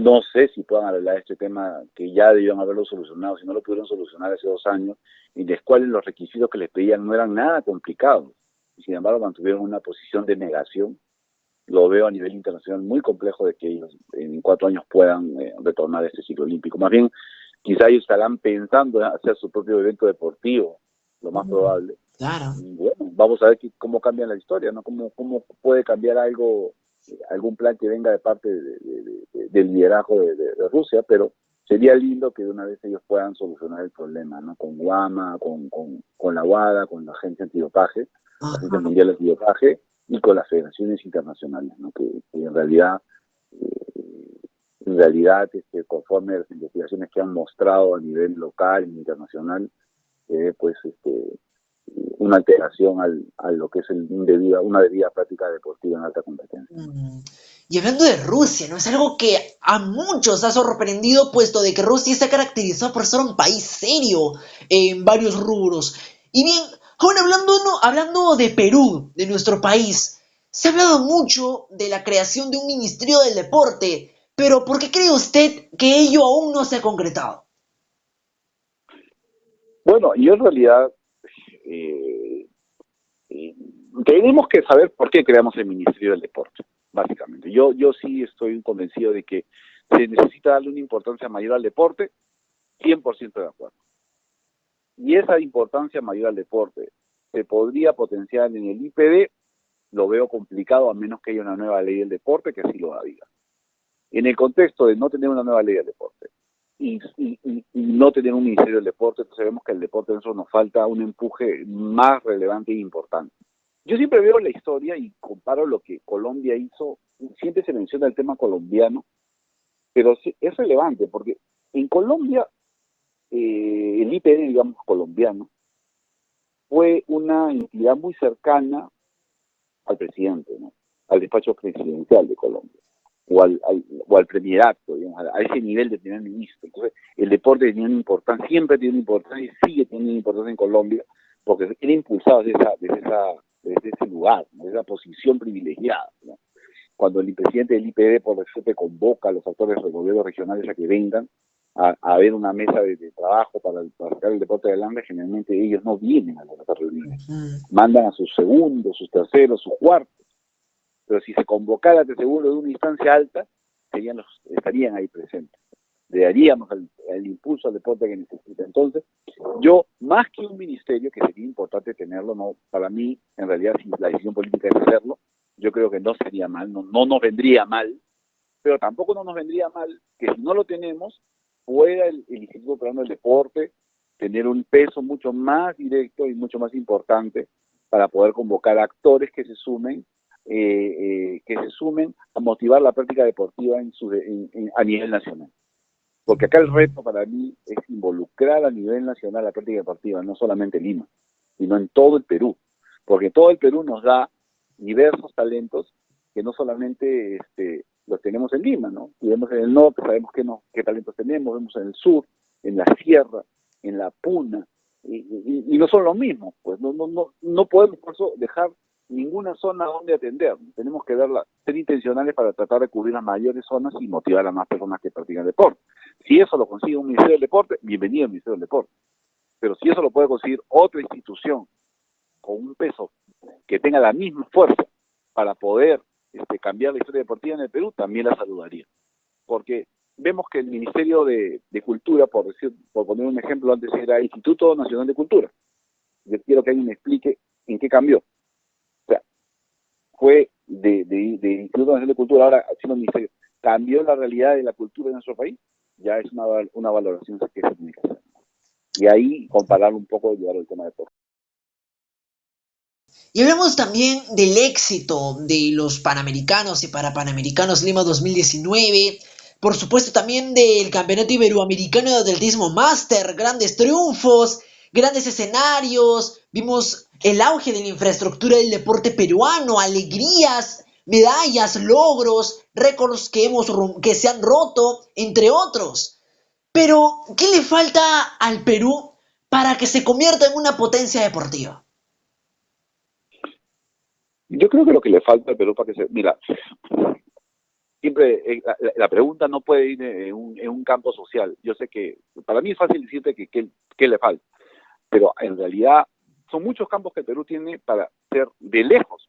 no sé si puedan arreglar este tema que ya debían haberlo solucionado, si no lo pudieron solucionar hace 2 años, y de cuales los requisitos que les pedían no eran nada complicados. Y sin embargo, mantuvieron una posición de negación. Lo veo a nivel internacional muy complejo de que ellos en 4 años puedan retornar a este ciclo olímpico. Más bien, quizá ellos estarán pensando en hacer su propio evento deportivo, lo más probable. Claro. Y bueno, vamos a ver cómo cambia la historia, ¿no? Cómo puede cambiar algún plan que venga de parte del liderazgo de Rusia, pero sería lindo que de una vez ellos puedan solucionar el problema, ¿no? Con Guama, con la WADA, con la Agencia Antidopaje, la Agencia Mundial Antidopaje, y con las federaciones internacionales, ¿no? Que en realidad, conforme a las investigaciones que han mostrado a nivel local e internacional, pues una alteración a lo que es una debida práctica deportiva en alta competencia. Y hablando de Rusia, ¿no? Es algo que a muchos ha sorprendido, puesto de que Rusia se ha caracterizado por ser un país serio en varios rubros. Y bien, ahora hablando de Perú, de nuestro país, se ha hablado mucho de la creación de un Ministerio del Deporte, pero ¿por qué cree usted que ello aún no se ha concretado? Bueno, yo en realidad tenemos que saber por qué creamos el Ministerio del Deporte, básicamente. Yo sí estoy convencido de que se necesita darle una importancia mayor al deporte, 100% de acuerdo. Y esa importancia mayor al deporte se podría potenciar en el IPD, lo veo complicado a menos que haya una nueva ley del deporte que así lo diga. En el contexto de no tener una nueva ley del deporte y no tener un ministerio del deporte, entonces vemos que el deporte en eso nos falta un empuje más relevante e importante. Yo siempre veo la historia y comparo lo que Colombia hizo, siempre se menciona el tema colombiano, pero es relevante porque en Colombia el IPD, digamos, colombiano, fue una entidad muy cercana al presidente, ¿no? Al despacho presidencial de Colombia, o al premierato, digamos, a ese nivel de primer ministro. Entonces, el deporte tenía una importancia, siempre tiene una importancia y sigue teniendo una importancia en Colombia, porque era impulsado desde ese lugar, ¿no? Desde esa posición privilegiada, ¿no? Cuando el presidente del IPD, por ejemplo, convoca a los actores del gobierno regionales a que vengan a ver una mesa de trabajo para sacar el deporte adelante, generalmente ellos no vienen a las reuniones. Mandan a sus segundos, sus terceros, sus cuartos. Pero si se convocara de seguro de una instancia alta, estarían ahí presentes. Le daríamos el impulso al deporte que necesita. Entonces, yo, más que un ministerio, que sería importante tenerlo, no, para mí, en realidad, si la decisión política es hacerlo, yo creo que no sería mal, no nos vendría mal, pero tampoco no nos vendría mal que si no lo tenemos, pueda el Instituto Peruano del Deporte tener un peso mucho más directo y mucho más importante para poder convocar actores que se sumen a motivar la práctica deportiva a nivel nacional. Porque acá el reto para mí es involucrar a nivel nacional la práctica deportiva, no solamente en Lima, sino en todo el Perú. Porque todo el Perú nos da diversos talentos que no solamente los tenemos en Lima, ¿no? Si vemos en el norte, sabemos qué talentos tenemos, vemos en el sur, en la sierra, en la puna, y no son los mismos, pues no podemos por eso dejar ninguna zona donde atender. Tenemos que ser intencionales para tratar de cubrir las mayores zonas y motivar a más personas que practican deporte. Si eso lo consigue un Ministerio del Deporte, bienvenido al Ministerio del Deporte. Pero si eso lo puede conseguir otra institución con un peso que tenga la misma fuerza para poder cambiar la historia deportiva en el Perú, también la saludaría. Porque vemos que el Ministerio de Cultura, por poner un ejemplo, antes era Instituto Nacional de Cultura. Yo quiero que alguien me explique en qué cambió. O sea, fue de Instituto Nacional de Cultura, ahora siendo Ministerio. ¿Cambió la realidad de la cultura en nuestro país? Ya es una valoración que se tiene que hacer. Y ahí compararlo un poco y llevar el tema de deporte. Y hablamos también del éxito de los Panamericanos y Parapanamericanos Lima 2019. Por supuesto también del Campeonato Iberoamericano de Atletismo Máster. Grandes triunfos, grandes escenarios. Vimos el auge de la infraestructura del deporte peruano, alegrías, medallas, logros, récords que se han roto, entre otros. Pero, ¿qué le falta al Perú para que se convierta en una potencia deportiva? Yo creo que lo que le falta al Perú para que mira, siempre la pregunta no puede ir en un campo social. Yo sé que para mí es fácil decirte que le falta, pero en realidad son muchos campos que el Perú tiene para ser de lejos,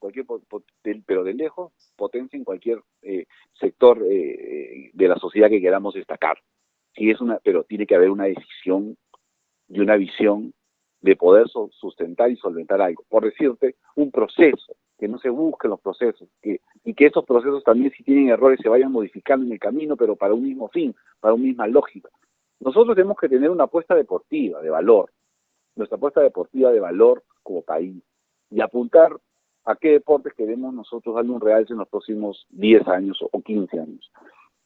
pero de lejos, potencia en cualquier sector de la sociedad que queramos destacar. Pero tiene que haber una decisión y una visión de poder sustentar y solventar algo. Por decirte, un proceso, que no se busquen los procesos, y que esos procesos también, si tienen errores, se vayan modificando en el camino, pero para un mismo fin, para una misma lógica. Nosotros tenemos que tener una apuesta deportiva, de valor, nuestra apuesta deportiva de valor como país, y apuntar a qué deportes queremos nosotros darle un realce en los próximos 10 años o 15 años.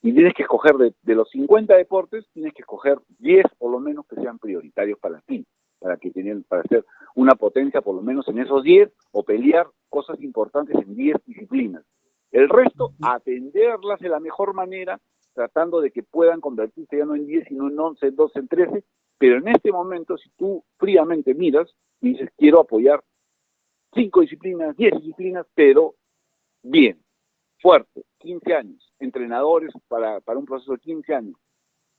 Y tienes que escoger de los 50 deportes, tienes que escoger 10 por lo menos que sean prioritarios para ti, para ser una potencia por lo menos en esos 10 o pelear cosas importantes en 10 disciplinas. El resto, atenderlas de la mejor manera, tratando de que puedan convertirse ya no en 10, sino en 11, 12, en 13, pero en este momento, si tú fríamente miras y dices, quiero apoyar 5 disciplinas, 10 disciplinas, pero bien, fuerte, 15 años, entrenadores para un proceso de 15 años.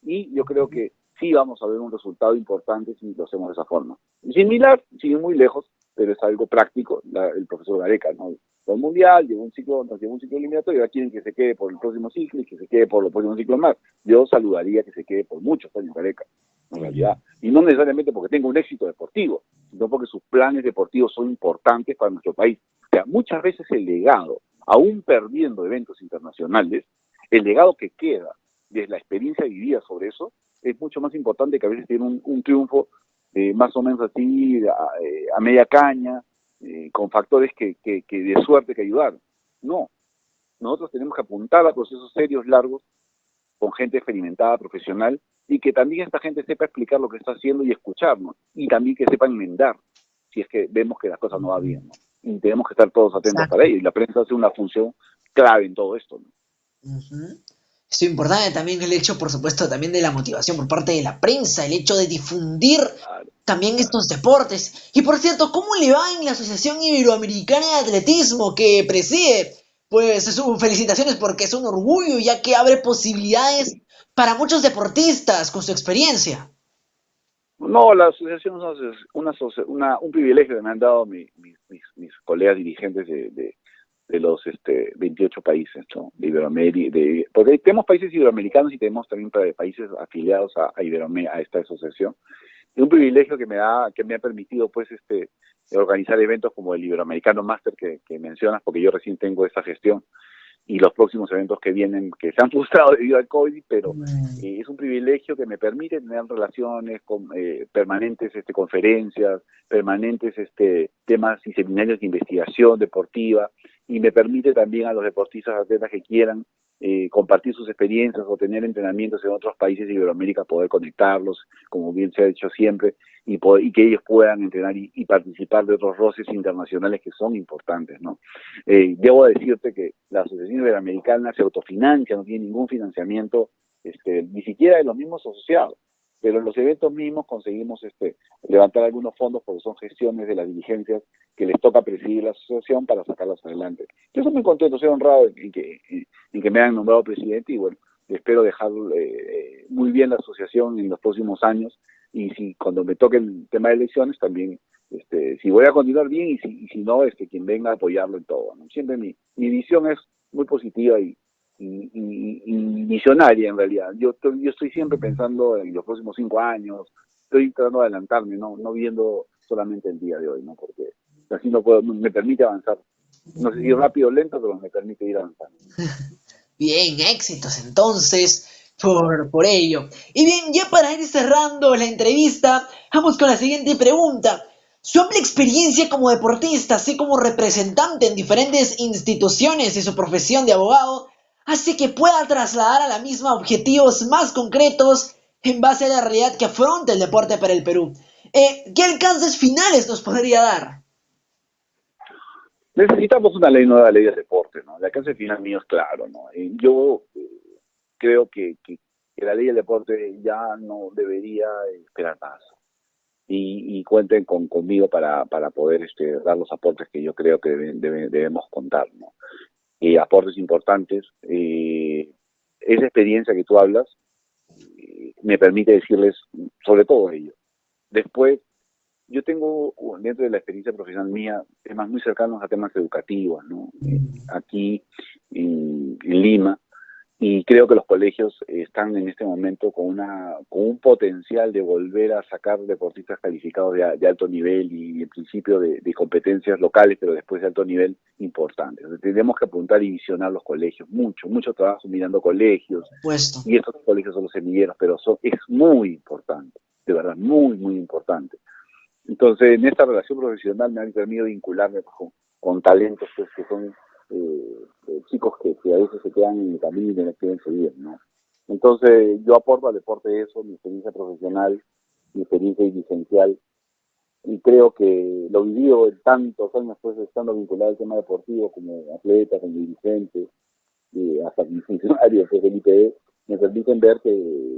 Y yo creo que sí vamos a ver un resultado importante si lo hacemos de esa forma. Similar, sigue muy lejos, pero es algo práctico, el profesor Gareca, ¿no? Fue el Mundial, nos llevó un ciclo eliminatorio, ahora quieren que se quede por el próximo ciclo y que se quede por los próximos ciclos más. Yo saludaría que se quede por muchos años Gareca, en realidad. Y no necesariamente porque tenga un éxito deportivo, sino porque sus planes deportivos son importantes para nuestro país. O sea, muchas veces el legado, aún perdiendo eventos internacionales, el legado que queda desde la experiencia vivida sobre eso es mucho más importante que a veces tener un triunfo más o menos así a media caña, con factores que de suerte que ayudar. No, nosotros tenemos que apuntar a procesos serios, largos, con gente experimentada, profesional, y que también esta gente sepa explicar lo que está haciendo y escucharnos, y también que sepa enmendar si es que vemos que las cosas no van bien, ¿no? Y tenemos que estar todos atentos para ello, y la prensa hace una función clave en todo esto, ¿no? Es importante también el hecho, por supuesto, también de la motivación por parte de la prensa, el hecho de difundir también estos deportes. Y por cierto, ¿cómo le va en la Asociación Iberoamericana de Atletismo que preside? Pues felicitaciones porque es un orgullo, ya que abre posibilidades para muchos deportistas con su experiencia. No, la asociación es un privilegio que me han dado mis colegas dirigentes de los 28 países, ¿no? De Iberoamérica, porque tenemos países iberoamericanos y tenemos también países afiliados a esta asociación. Es un privilegio que me ha permitido pues organizar eventos como el Iberoamericano Master que mencionas, porque yo recién tengo esta gestión, y los próximos eventos que vienen, que se han frustrado debido al COVID, pero es un privilegio que me permite tener relaciones permanentes, conferencias, permanentes temas y seminarios de investigación deportiva, y me permite también a los deportistas, atletas que quieran compartir sus experiencias o tener entrenamientos en otros países de Iberoamérica, poder conectarlos, como bien se ha hecho siempre, y que ellos puedan entrenar y participar de otros roces internacionales que son importantes, ¿no? Debo decirte que la Asociación Iberoamericana se autofinancia, no tiene ningún financiamiento, ni siquiera de los mismos asociados, pero en los eventos mismos conseguimos levantar algunos fondos porque son gestiones de las dirigencias que les toca presidir la asociación para sacarlas adelante. Yo estoy muy contento, estoy honrado en que me hayan nombrado presidente, y bueno, espero dejar muy bien la asociación en los próximos años, y si cuando me toque el tema de elecciones también, si voy a continuar bien, y si no, quien venga a apoyarlo en todo, ¿no? Siempre mi visión es muy positiva y visionaria en realidad. Yo estoy siempre pensando en los próximos 5 años, estoy tratando de adelantarme, no viendo solamente el día de hoy, ¿no? Porque así me permite avanzar. No sé si rápido o lento, pero me permite ir avanzando. Bien, éxitos entonces por ello. Y bien, ya para ir cerrando la entrevista, vamos con la siguiente pregunta. Su amplia experiencia como deportista, así como representante en diferentes instituciones y su profesión de abogado, hace que pueda trasladar a la misma objetivos más concretos en base a la realidad que afronta el deporte para el Perú. ¿Qué alcances finales nos podría dar? Necesitamos una nueva ley de deporte, ¿no? El alcance final mío es claro, ¿no? Yo creo que la ley del deporte ya no debería esperar más. Y cuenten conmigo para poder dar los aportes que yo creo que debemos contar, ¿no? Aportes importantes, esa experiencia que tú hablas me permite decirles sobre todo ello. Después, yo tengo dentro de la experiencia profesional mía temas muy cercanos a temas educativos, ¿no? Aquí en Lima, y creo que los colegios están en este momento con un potencial de volver a sacar deportistas calificados de alto nivel y en principio de competencias locales, pero después de alto nivel importantes. Entonces, tenemos que apuntar y visionar los colegios, mucho trabajo mirando colegios, Puesto. y estos colegios son los semilleros, pero es muy importante, de verdad, muy importante. Entonces, en esta relación profesional me han permitido vincularme con talentos pues, que son chicos que a veces se quedan en el camino y no quieren seguir, ¿no? Entonces, yo aporto al deporte eso, mi experiencia profesional, mi experiencia dirigencial, y creo que lo vivido en tantos años, pues, estando vinculado al tema deportivo, como atleta, como dirigente, y hasta como funcionario pues, del IPD, me permiten ver que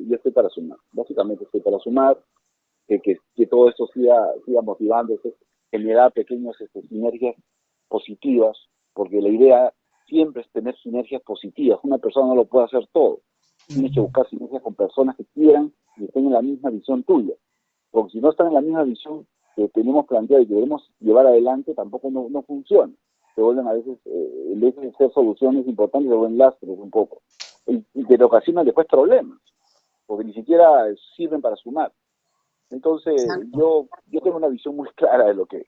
yo estoy para sumar. Básicamente estoy para sumar, que todo esto siga motivándose, generar pequeñas sinergias positivas, porque la idea siempre es tener sinergias positivas. Una persona no lo puede hacer todo. Tienes que buscar sinergias con personas que quieran y estén en la misma visión tuya. Porque si no están en la misma visión que tenemos planteado y que debemos llevar adelante, tampoco no funciona. Se vuelven a veces, en vez de ser soluciones importantes, se vuelven lastres un poco. Y que te ocasionan después problemas, porque ni siquiera sirven para sumar. Entonces, yo tengo una visión muy clara de lo que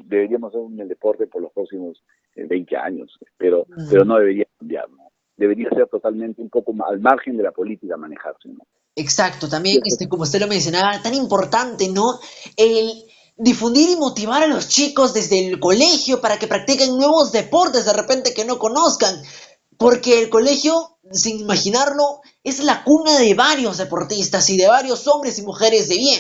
deberíamos hacer en el deporte por los próximos 20 años, pero no debería cambiar, ¿no? Debería ser totalmente un poco al margen de la política manejarse, ¿no? Exacto, también, como usted lo mencionaba, tan importante, ¿no? El difundir y motivar a los chicos desde el colegio para que practiquen nuevos deportes de repente que no conozcan, porque el colegio, sin imaginarlo, es la cuna de varios deportistas y de varios hombres y mujeres de bien.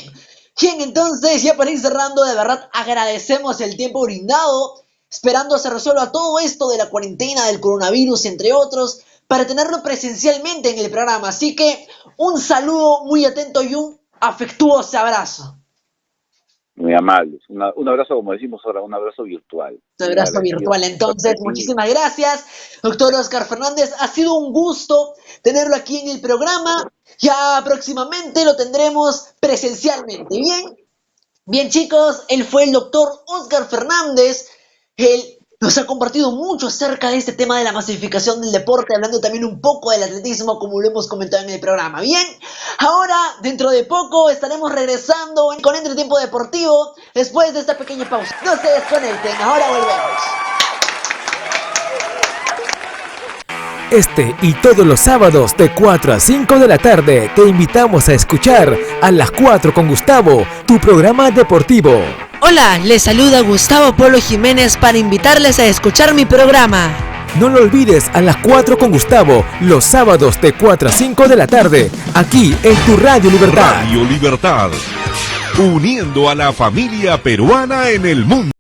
Bien, entonces, ya para ir cerrando, de verdad agradecemos el tiempo brindado, esperando se resuelva todo esto de la cuarentena, del coronavirus, entre otros, para tenerlo presencialmente en el programa. Así que un saludo muy atento y un afectuoso abrazo. Muy amables. Un abrazo, como decimos ahora, un abrazo virtual. Un abrazo virtual. Entonces, muchísimas gracias, doctor Oscar Fernández. Ha sido un gusto tenerlo aquí en el programa. Ya próximamente lo tendremos presencialmente. Bien, chicos, él fue el doctor Oscar Fernández. Él nos ha compartido mucho acerca de este tema de la masificación del deporte, hablando también un poco del atletismo, como lo hemos comentado en el programa. Bien, ahora, dentro de poco, estaremos regresando con Entretiempo Deportivo, después de esta pequeña pausa. No se desconecten, ahora volvemos. Este y todos los sábados de 4 a 5 de la tarde te invitamos a escuchar A las 4 con Gustavo, tu programa deportivo. Hola, les saluda Gustavo Polo Jiménez para invitarles a escuchar mi programa. No lo olvides, A las 4 con Gustavo, los sábados de 4 a 5 de la tarde, aquí en tu Radio Libertad. Radio Libertad, uniendo a la familia peruana en el mundo.